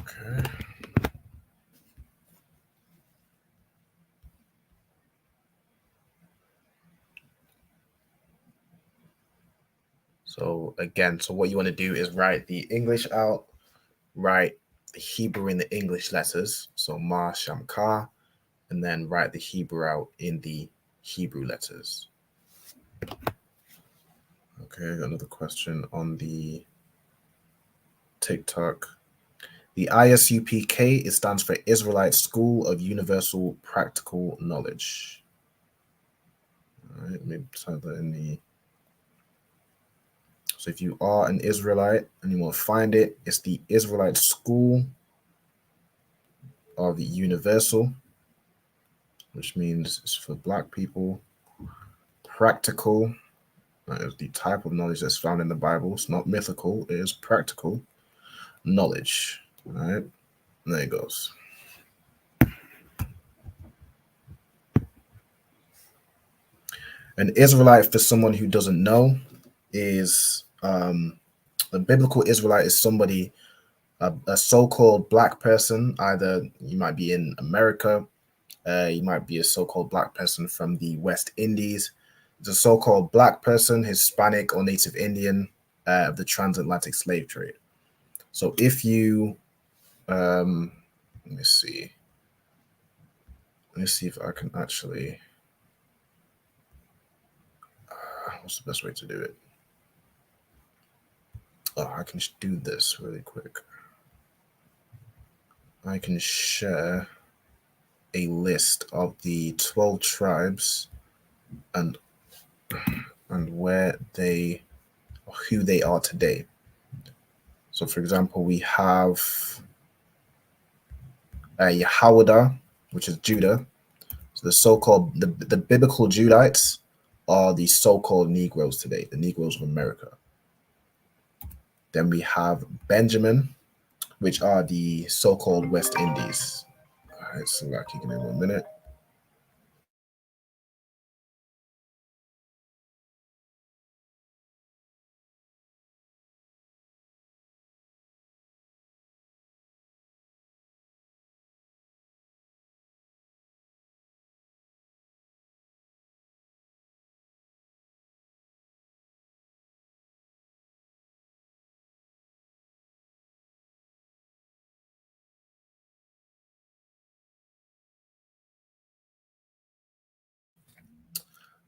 Okay. So again, so what you want to do is write the English out, write the Hebrew in the English letters. So Ma Shamka, and then write the Hebrew out in the Hebrew letters. Okay, got another question on the TikTok. The ISUPK, it stands for Israelite School of Universal Practical Knowledge. All right, maybe type that in the. So if you are an Israelite and you want to find it, it's the Israelite School of Universal, which means it's for Black people. Practical, that is the type of knowledge that's found in the Bible. It's not mythical, it is practical knowledge. All right, there it goes. An Israelite, for someone who doesn't know, is a biblical Israelite is somebody, a so-called Black person. Either you might be in America, you might be a so-called Black person from the West Indies. It's a so-called Black person, Hispanic or Native Indian of the transatlantic slave trade. So if you, let me see if I can actually, what's the best way to do it? Oh, I can do this really quick. I can share a list of the 12 tribes and where they, who they are today. So for example, we have Yehowadah, which is Judah. So the so-called, the biblical Judites are the so-called Negroes today, the Negroes of America. Then we have Benjamin, which are the so-called West Indies. All right, so like, give me 1 minute.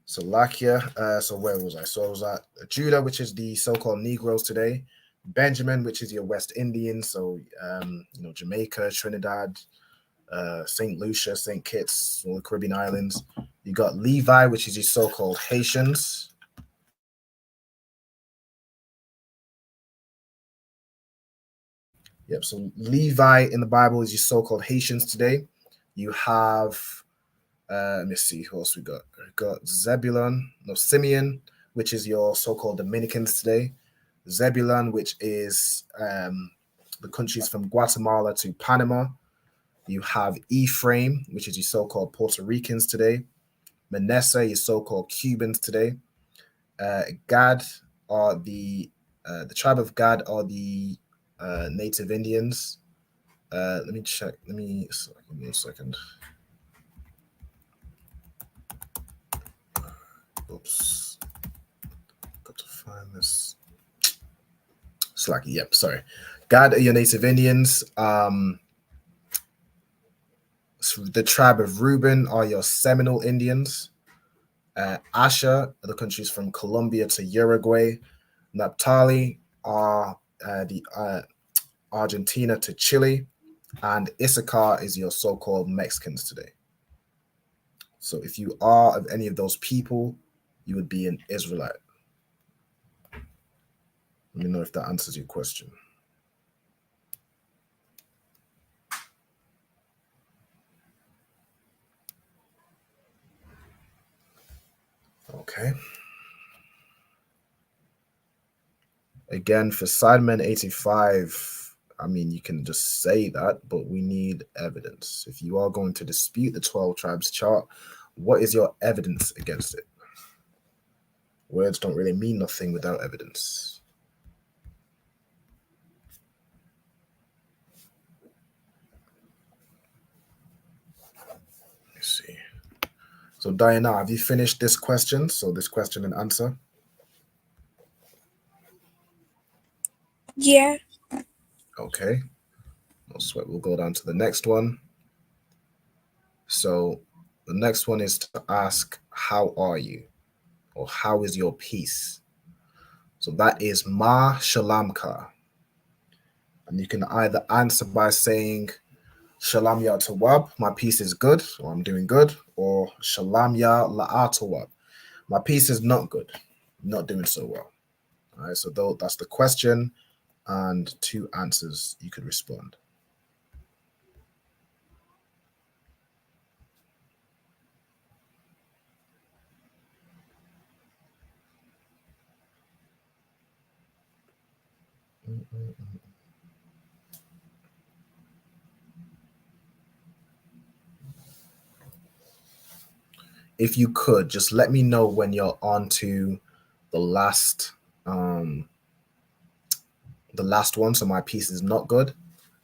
Salakia. So where was I? So I was at Judah, which is the so-called Negroes today. Benjamin, which is your West Indians, so Jamaica, Trinidad, St. Lucia, St. Kitts, all the Caribbean islands. You got Levi, which is your so-called Haitians. Yep. So Levi in the Bible is your so-called Haitians today. You have, let me see who else we got. We got Simeon, which is your so-called Dominicans today. Zebulon, which is the countries from Guatemala to Panama. You have Ephraim, which is your so-called Puerto Ricans today. Manasseh, your so-called Cubans today. Gad are the tribe of Gad are the native Indians. Let me check. Give me a second. Oops. Got to find this. Slacky. Yep. Sorry. Gad are your native Indians. So the tribe of Reuben are your Seminole Indians. Asher are the countries from Colombia to Uruguay. Naphtali are the Argentina to Chile. And Issachar is your so-called Mexicans today. So if you are of any of those people, you would be an Israelite. Let me know if that answers your question. Okay. Again, for Sidemen 85, I mean, you can just say that, but we need evidence. If you are going to dispute the 12 tribes chart, what is your evidence against it? Words don't really mean nothing without evidence. Let me see. So Diana, have you finished this question? So this question and answer? Yeah. Okay. No sweat. We'll go down to the next one. So the next one is to ask, how are you? Or how is your peace? So that is Ma Shalamka. And you can either answer by saying, Shalom Ya Tawab, my peace is good, or I'm doing good, or Shalom Ya La'atawab, my peace is not good, I'm not doing so well. All right, so that's the question and 2 answers you could respond. If you could, just let me know when you're on to the last one. So my piece is not good.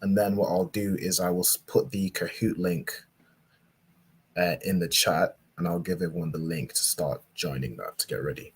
And then what I'll do is I will put the Kahoot link in the chat, and I'll give everyone the link to start joining that to get ready.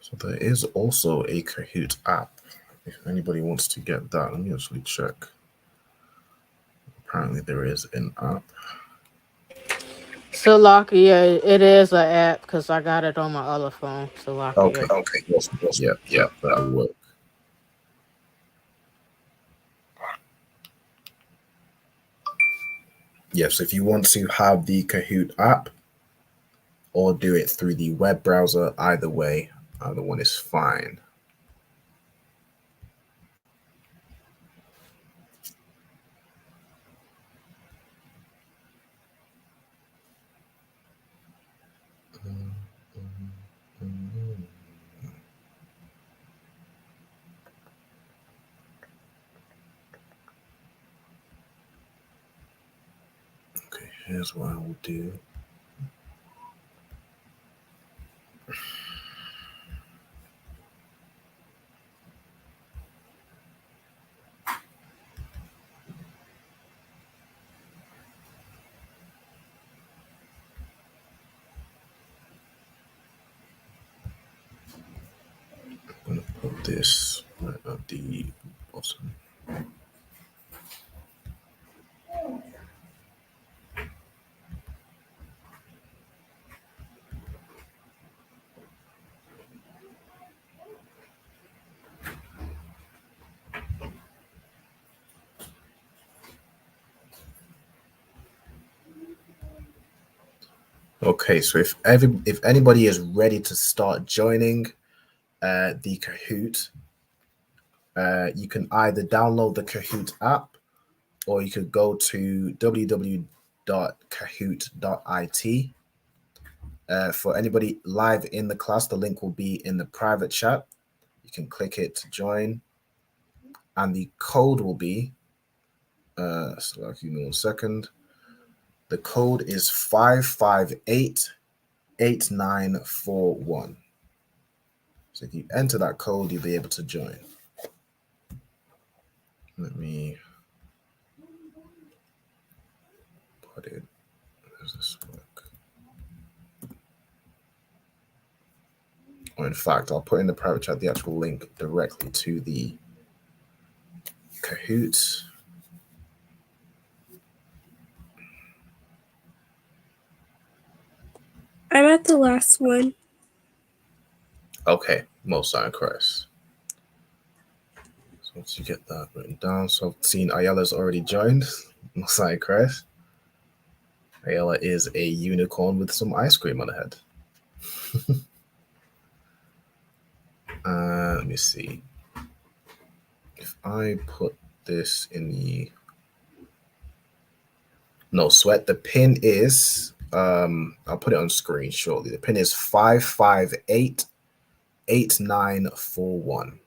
So there is also a Kahoot app. If anybody wants to get that, let me actually check. Apparently there is an app. So lucky, yeah, it is an app because I got it on my other phone. So lucky, Okay. Yeah, that'll work. Yes, if you want to have the Kahoot app or do it through the web browser, either way, either one is fine. Here's what I will do. I'm going to put this right at the bottom. Okay, so if anybody is ready to start joining the Kahoot, you can either download the Kahoot app or you could go to www.kahoot.it. For anybody live in the class, the link will be in the private chat. You can click it to join, and the code will be. So give me 1 second. The code is 5588941. So if you enter that code, you'll be able to join. Let me put it. Does this work? Or in fact, I'll put in the private chat the actual link directly to the Kahoot. I'm at the last one. Okay, most high in Christ. So once you get that written down, so I've seen Ayala's already joined. Most high in Christ. Ayala is a unicorn with some ice cream on the head. Let me see. If I put this in the no sweat, the pin is I'll put it on screen shortly. The pin is 5588941.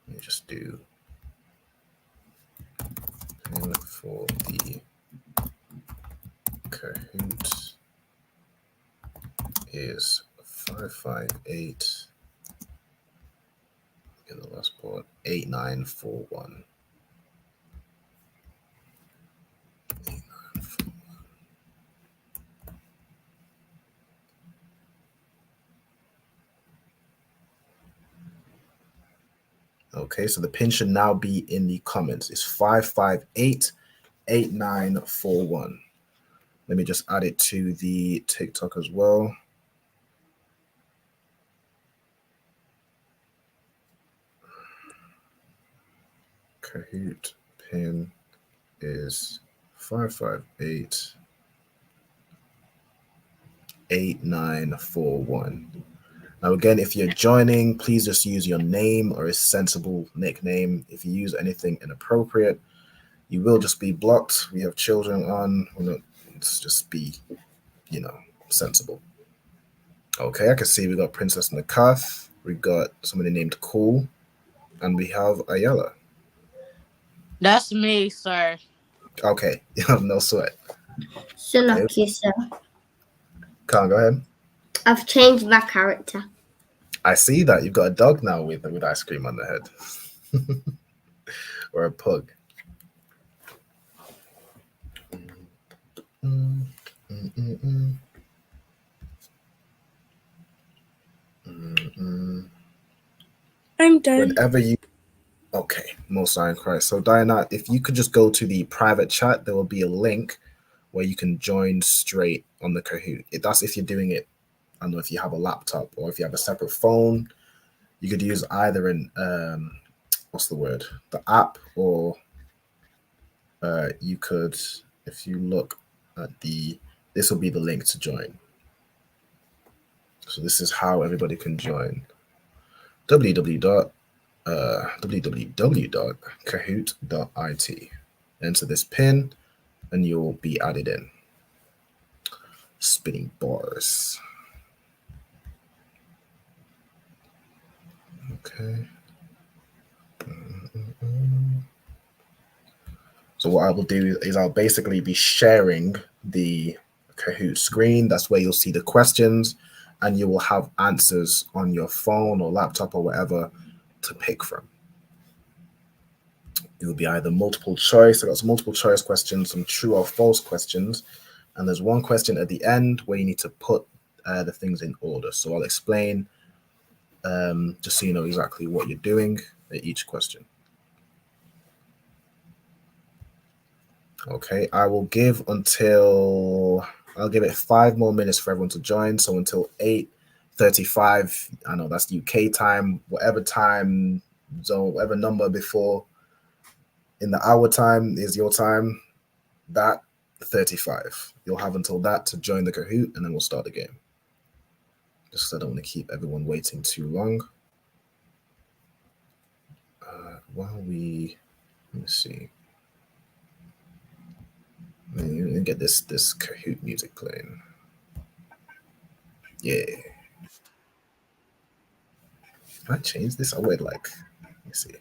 Let me just do pin for the Kahoot is 558 in the last part 8941. Okay, so the pin should now be in the comments. It's 5588941. Let me just add it to the TikTok as well. Kahoot pin is 5588941. Now, again, if you're joining, please just use your name or a sensible nickname. If you use anything inappropriate, you will just be blocked. We have children on. Let's just be, sensible. Okay, I can see we got Princess Nakath. We got somebody named Cool. And we have Ayala. That's me, sir. Okay, you have no sweat. So lucky, sir. Can't go ahead. I've changed my character. I see that you've got a dog now with ice cream on the head, or a pug. I'm done. Whenever you. Okay, most high in Christ. So Diana, if you could just go to the private chat, there will be a link where you can join straight on the Kahoot. That's if you're doing it. I don't know if you have a laptop or if you have a separate phone. You could use either the app, or you could, if you look at this will be the link to join. So this is how everybody can join. www.kahoot.it. Enter this pin and you'll be added in. Spinning bars. Okay. So what I will do is I'll basically be sharing the Kahoot screen. That's where you'll see the questions, and you will have answers on your phone or laptop or whatever to pick from. It will be either multiple choice. I got some multiple choice questions, some true or false questions, and there's one question at the end where you need to put the things in order. So I'll explain just so you know exactly what you're doing at each question. Okay, I'll give it 5 more minutes for everyone to join. So until 8:35, I know that's UK time, whatever time zone, whatever number before in the hour time is your time, that 35. You'll have until that to join the Kahoot, and then we'll start the game. Just 'cause I don't want to keep everyone waiting too long. Let me see. Let me get this Kahoot music playing. Yeah. Can I change this? I would like. Let me see.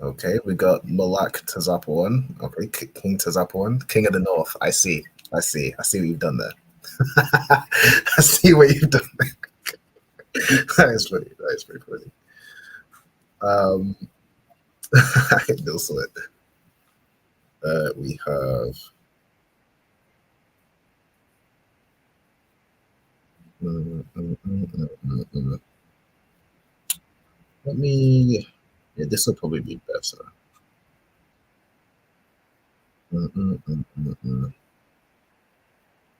Okay, we got Malak Tazapuan. Okay, King Tazapuan, King of the North. I see what you've done there. I see what you've done there. That is funny. That is pretty funny. No sweat. We have. Let me. Yeah, this will probably be better.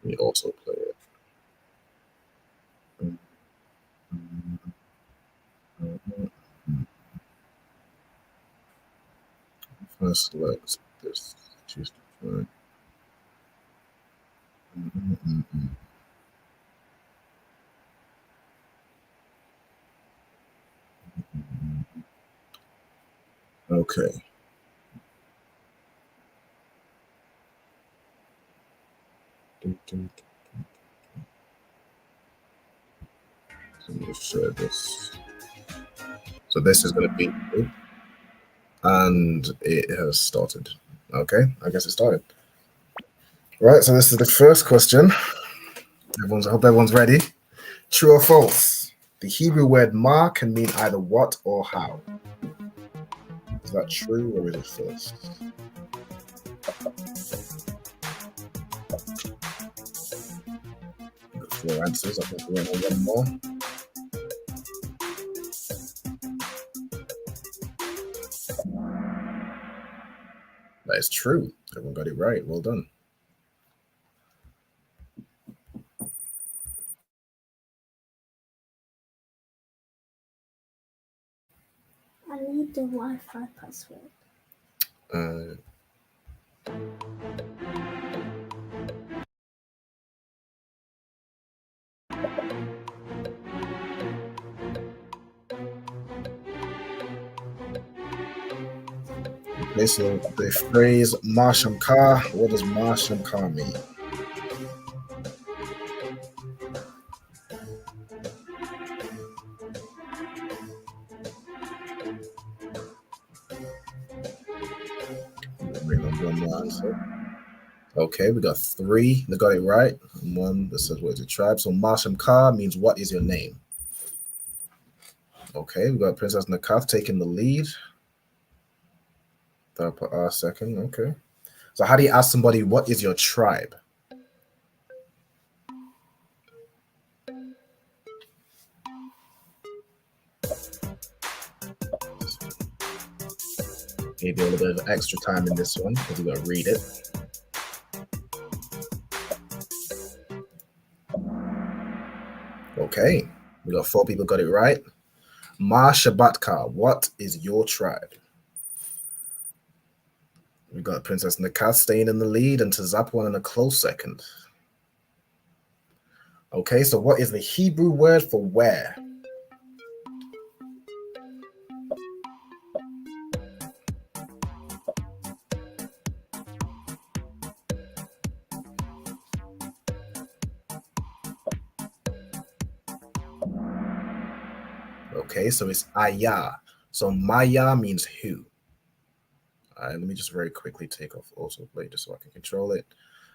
We also play it. First, select this. Choose the point. Okay. Let me share this. So this is going to be, and it has started. Okay, I guess it started. Right, so this is the first question. I hope everyone's ready. True or false? The Hebrew word ma can mean either what or how. Is that true or is it false? Got 4 answers. I think we went on one more. That is true. Everyone got it right. Well done. I need the Wi-Fi password. Okay, so the phrase Marsham Kar, what does Marsham Kar mean? One more answer. Okay, we got 3 that got it right, and 1 that says what is your tribe. So Marsham Kar means what is your name? Okay, we got Princess Nakath taking the lead. Third per hour second. Okay. So how do you ask somebody what is your tribe? Maybe a little bit of extra time in this one because we got to read it. Okay, we got 4 people got it right. Ma Shabbatkar, what is your tribe? We got Princess Nakath staying in the lead and Tazapwan in a close second. Okay, so what is the Hebrew word for where? Okay, so it's Aya. So Maya means who. All right, let me just very quickly take off autoplay just so I can control it.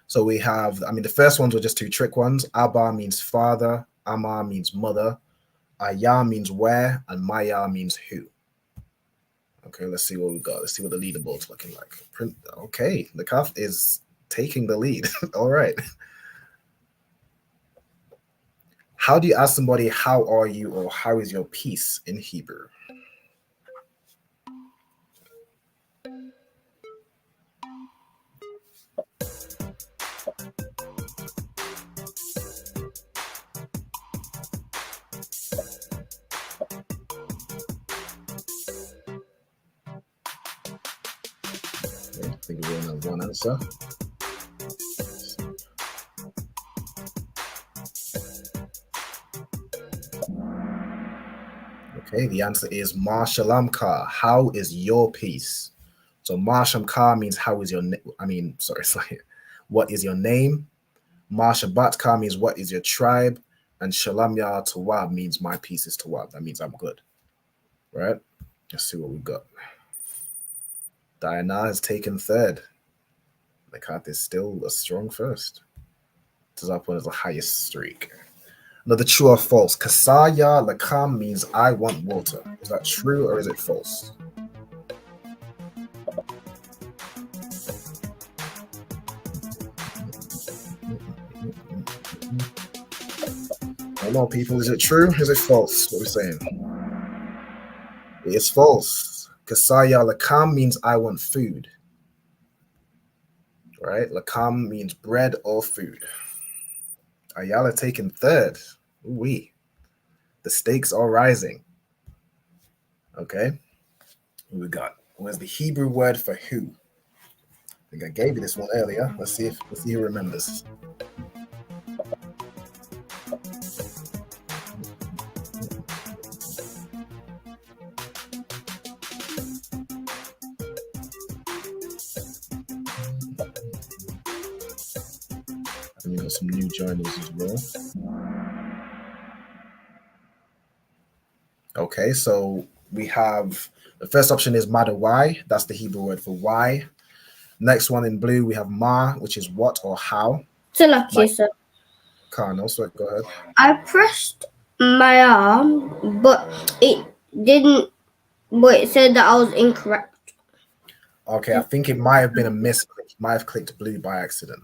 So we have, the first ones were just two trick ones. Abba means father, Ama means mother, Aya means where, and Maya means who. Okay, let's see what we got. Let's see what the leaderboard's looking like. Okay, the calf is taking the lead. All right. How do you ask somebody, how are you, or how is your peace in Hebrew? Okay, I think we only have one answer. Okay, the answer is Ma Shalom Ka. How is your peace? So Ma Shalom Ka means how is your what is your name? Ma Shabbat Ka means what is your tribe? And Shalom Ya Tawab means my peace is Tawab. That means I'm good. Right? Let's see what we got. Diana has taken third. The card is still a strong first. Tazapon is the highest streak. Another true or false. Kasaya Lakam means I want water. Is that true or is it false? Come on, people. Is it true? Is it false? What are we saying? It's false. Kasaya Lakam means I want food. Right? Lakam means bread or food. Ayala taking third. Ooh-wee. The stakes are rising. Okay. Who we got? Where's the Hebrew word for who? I think I gave you this one earlier. Let's see who remembers. And we got some new joiners as well. Okay, so we have the first option is Madawai. That's the Hebrew word for why. Next one in blue, we have Ma, which is what or how. So lucky, sir. Carnal, so go ahead. I pressed my arm, but it didn't. But it said that I was incorrect. Okay, I think it might have been a misclick. Might have clicked blue by accident.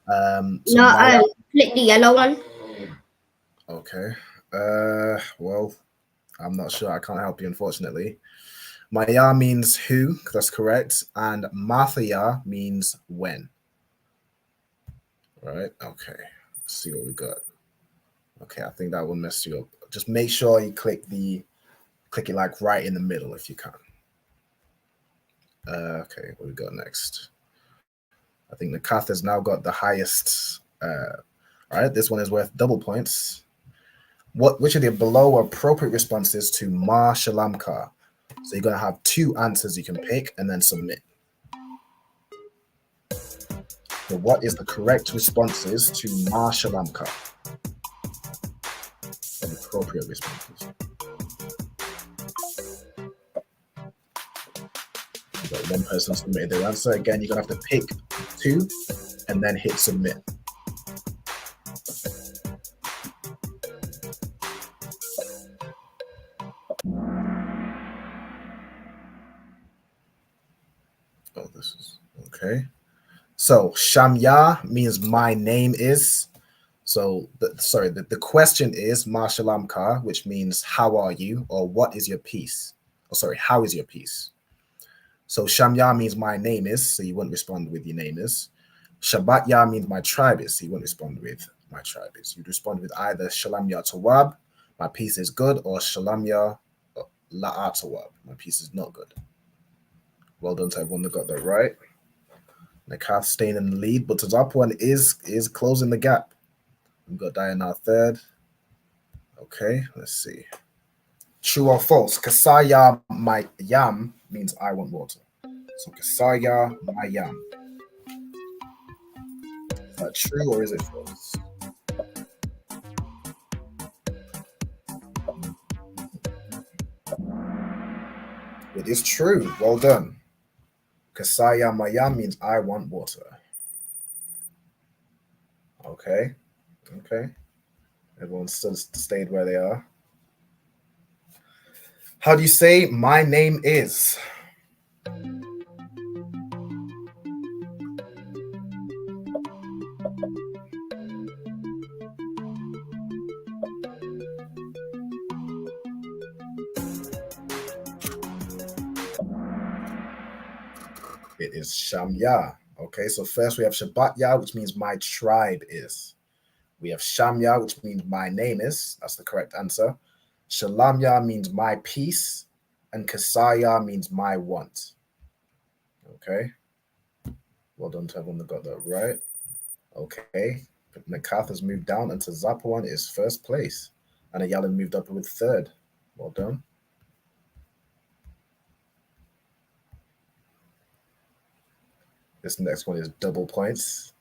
No, I clicked the yellow one. Okay. Well, I'm not sure. I can't help you, unfortunately. Maya means who, that's correct. And Mathaya means when. Right? Okay. Let's see what we got. Okay, I think that will mess you up. Just make sure you click it like right in the middle if you can. Okay, what we got next? I think the Kath has now got the highest. All right, this one is worth double points. Which of the below are appropriate responses to Ma Shalom Ka? So you're going to have two answers you can pick and then submit. So what is the correct responses to Ma Shalom Ka? The appropriate responses. You've got one person submitted their answer. Again, you're going to have to pick two and then hit submit. Oh, this is okay. So Shamya means my name is. So the question is Ma Shalom Ka, which means how are you or what is your peace? Oh, sorry, how is your peace? So Shamya means my name is, so you wouldn't respond with your name is. Shabbat Ya means my tribe is, so you wouldn't respond with my tribe is. You'd respond with either Shalom Ya Tawab, my peace is good, or Shalom Ya La'a Tawab, my peace is not good. Well done to everyone that got that right. Nakath staying in the lead, but Tazapwan is closing the gap. We've got Diana third. Okay, let's see. True or false? Kasaya my yam means I want water. So Kasaya my yam. Is that true or is it false? It is true. Well done. Kasaya Maya means I want water. Okay. Okay. Everyone's still stayed where they are. How do you say my name is? It is Shamya. Okay, so first we have Shabbatya, which means my tribe is. We have Shamya, which means my name is. That's the correct answer. Shalamya means my peace. And Kasaya means my want. Okay. Well done to everyone that got that right. Okay. Nakath has moved down, and Tazapawan is first place. And Ayala moved up with third. Well done. This next one is double points.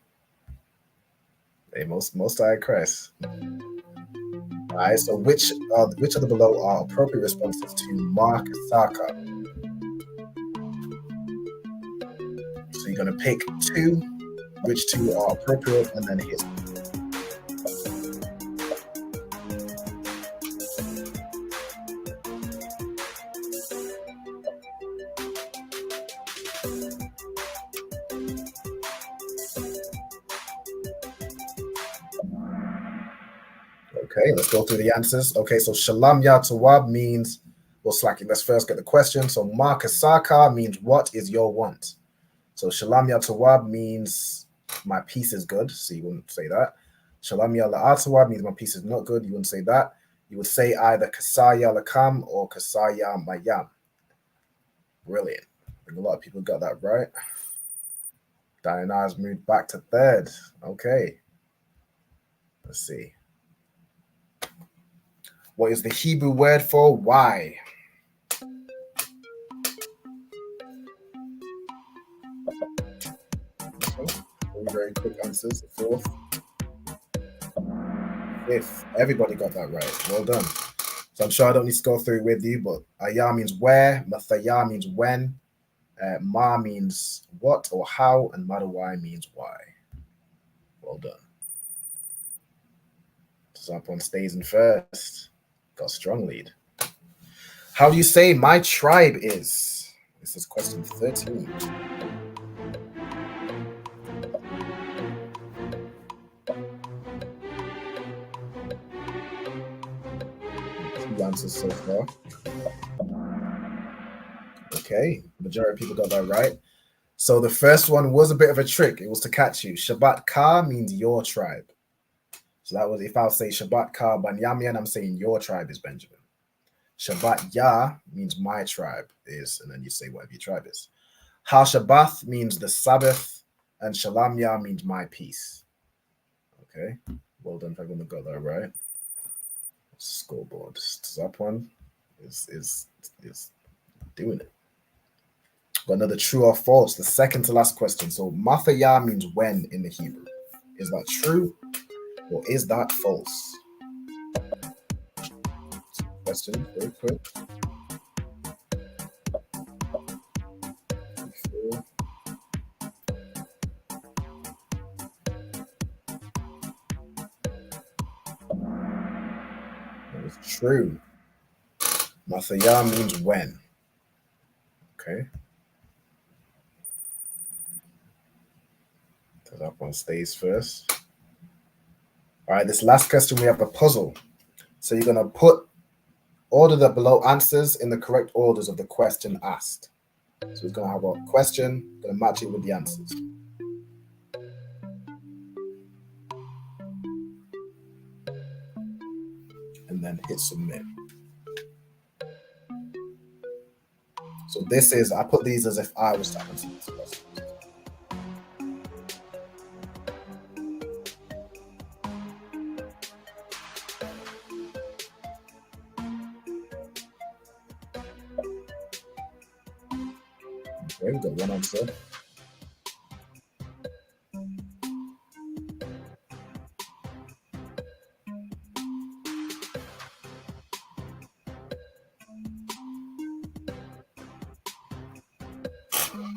Hey, most I Chris. All right, so which of the below are appropriate responses to Mark Saka? So you're gonna pick two, which two are appropriate, and then hit. Okay, let's go through the answers. Okay, so Shalam Ya Tawab means, well, slacking. Let's first get the question. So Markasaka means what is your want? So Shalam Ya Tawab means my piece is good. So you wouldn't say that. Shalam Ya La'atawab means my piece is not good. You wouldn't say that. You would say either Kasaya Lakam or Kasaya Mayam. Brilliant. I think a lot of people got that right. Diana's moved back to third. Okay. Let's see. What is the Hebrew word for why? Very quick answers. Fourth. Fifth. Everybody got that right. Well done. So I'm sure I don't need to go through it with you, but Aya means where, Mathaya means when, Ma means what or how, and Madawai means why. Well done. Zapon stays in first. Got a strong lead. How do you say my tribe is? This is question 13. Two answers so far. Okay, majority of people got that right. So the first one was a bit of a trick. It was to catch you. Shabbat Ka means your tribe. So that was if I'll say Shabbat Ka Banyamian, I'm saying your tribe is Benjamin. Shabbat Ya means my tribe is, and then you say whatever your tribe is. Ha Shabbath means the Sabbath, and Shalom Ya means my peace. Okay, well done for everyone that got that right. Scoreboard. That one is doing it. Got another true or false. The second to last question. So Mathaya means when in the Hebrew. Is that true or is that false? Question very quick. That is true. Mathaya means when. Okay. So that one stays first. All right, this last question, we have a puzzle. So you're going to order the below answers in the correct orders of the question asked. So it's going to have a question, going to match it with the answers. And then hit submit. So this is, I put these as if I was to answer this question. Okay, we've got one answer.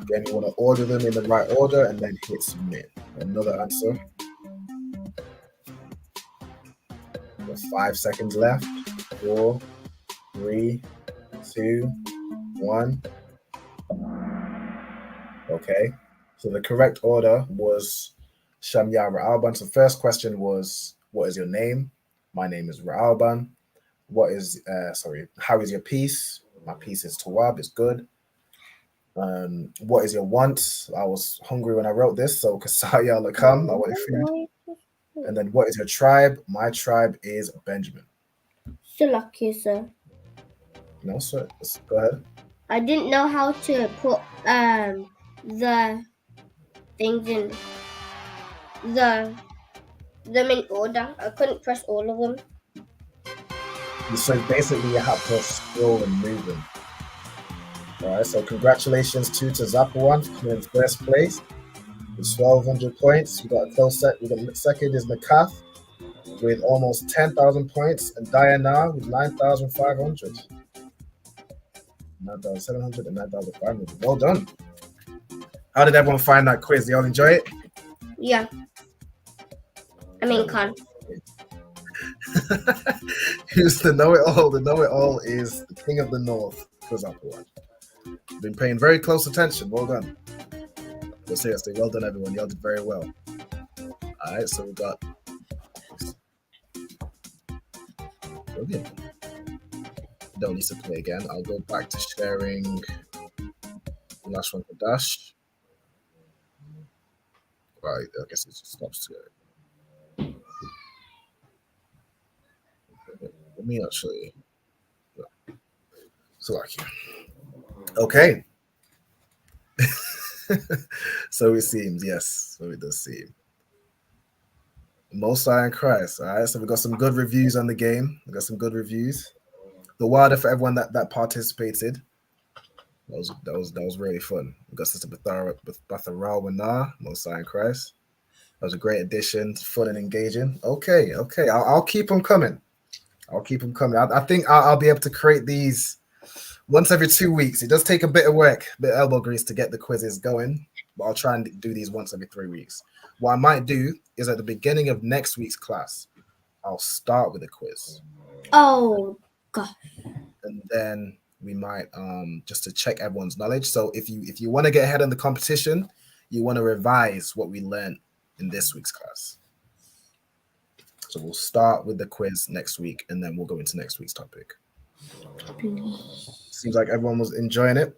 Again, you want to order them in the right order and then hit submit. Another answer. 5 seconds left. 4, 3, 2, 1. Okay. So the correct order was Shamya Ra'alban. So the first question was, what is your name? My name is Ra'alban. How is your piece? My piece is Tawab, it's good. What is your want? I was hungry when I wrote this, so Kasaya Lakam, I wanted food. And then what is your tribe? My tribe is Benjamin. So lucky, sir. No, sir. Go ahead. I didn't know how to put the things in them in order. I couldn't press all of them. So basically you have to scroll and move them. Alright, so congratulations to Zapawan for coming in first place with 1,200 points. We got a close set. We got second is Nakath with almost 10,000 points, and Diana with 9,500. 9,700 and 9,500. Well done. How did everyone find that quiz? Did y'all enjoy it? Yeah. I mean, Con. Who's the know-it-all? The know-it-all is the king of the north, Zapawan. Been paying very close attention. Well done. But seriously, well done, everyone. Y'all did very well. All right, so we got. Brilliant. Don't need to play again. I'll go back to sharing Lashawan Qadash. Right, I guess it just stops here. Let me actually. So like, okay. So it seems, yes. So it does seem. Most High in Christ. All right. So we got some good reviews on the game. We got some good reviews. The water for everyone that participated. That was really fun. We got Sister Bathara Wana, Most High in Christ. That was a great addition, fun and engaging. Okay. I'll keep them coming. I think I'll be able to create these once every 2 weeks. It does take a bit of work, a bit of elbow grease to get the quizzes going, but I'll try and do these once every 3 weeks. What I might do is at the beginning of next week's class, I'll start with a quiz. Oh, God. And then we might just to check everyone's knowledge. So if you want to get ahead in the competition, you want to revise what we learned in this week's class. So we'll start with the quiz next week, and then we'll go into next week's topic. Seems like everyone was enjoying it.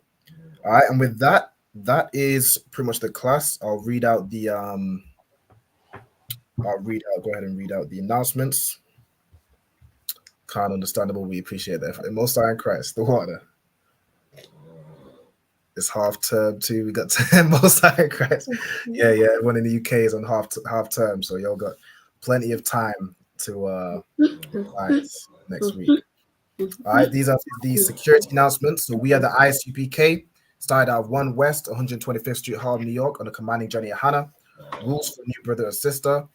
All right, and with that is pretty much the class. I'll read out the go ahead and read out the announcements. Kind of understandable. We appreciate that. The Most High in Christ, the water. It's half term too. We got Most High in Christ. Yeah. Everyone in the UK is on half term, so y'all got plenty of time to next week. All right, these are the security announcements. So we are the ISUPK, started out 1 West, 125th Street, Harlem, New York, on the commanding Johnny Hannah. Rules for new brother or sister.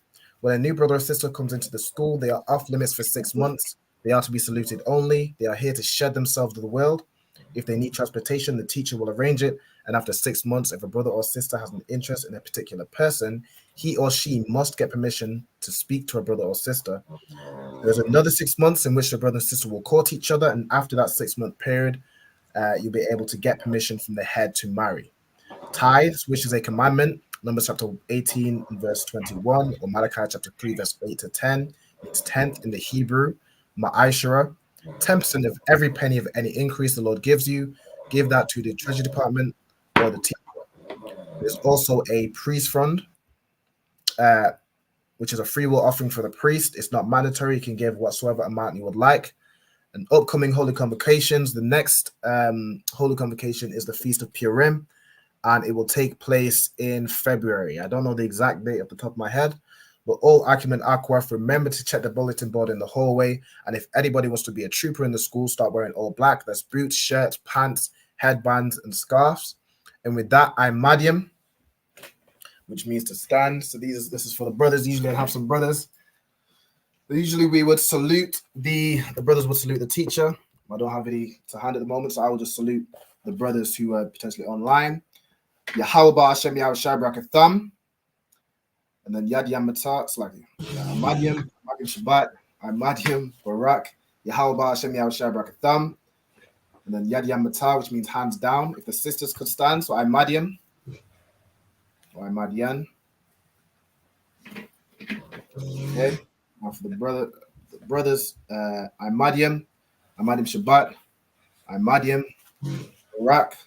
When a new brother or sister comes into the school, they are off limits for 6 months. They are to be saluted only. They are here to shed themselves to the world. If they need transportation, the teacher will arrange it. And after 6 months, if a brother or sister has an interest in a particular person, he or she must get permission to speak to a brother or sister. There's another 6 months in which the brother and sister will court each other. And after that 6-month period, you'll be able to get permission from the head to marry. Tithes, which is a commandment, Numbers chapter 18, verse 21, or Malachi chapter 3, verse 8 to 10. It's 10th in the Hebrew, Ma'ashara. 10% of every penny of any increase the Lord gives you, give that to the Treasury Department or the teacher. There's also a priest fund, which is a free will offering for the priest. It's not mandatory. You can give whatsoever amount you would like. And upcoming holy convocations. The next holy convocation is the Feast of Purim, and it will take place in February. I don't know the exact date off the top of my head, but all Acumen Aquaf, remember to check the bulletin board in the hallway. And if anybody wants to be a trooper in the school, start wearing all black. That's boots, shirts, pants, headbands, and scarves. And with that, I'm Madiam, which means to stand. So this is for the brothers. Usually I have some brothers. Usually we would salute the brothers would salute the teacher. I don't have any to hand at the moment, so I will just salute the brothers who are potentially online. Yahweh Hashem Yahweh Shai Barakatham. And then Yad Yam Matah, it's like Ahmadium, Magin Shabbat, Ahmadium, Barak, Yahweh Hashem Yahweh Shai Barakatham. And then Yad Yam Matah, which means hands down. If the sisters could stand, so Ahmadium or Ahmadian. Okay. Now for the brothers, Ahmadium, Ahmadium Shabbat, Ahmadium, Barak,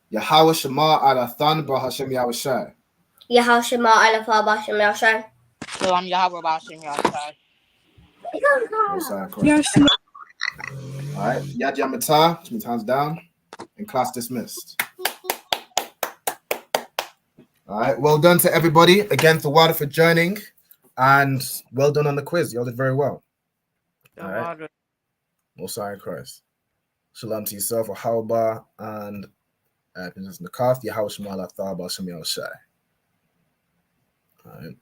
Yahweh Shema Alathan Ba Hashem Yahweh Shai. Yahweh Shema Alafah Bashem Yahshai. So I'm Yahweh Bashim Yahshai. Yashima. All right. Yad Yam Matah, which means hands down. And class dismissed. All right. Well done to everybody. Again, Thawada for joining. And well done on the quiz. You all did very well. All right. Mosiah Christ. Shalom to yourself, Ahawba, and Princess Nakaf, Yahweh Shema Alatha Ba Hashem Yahweh Shai. All right.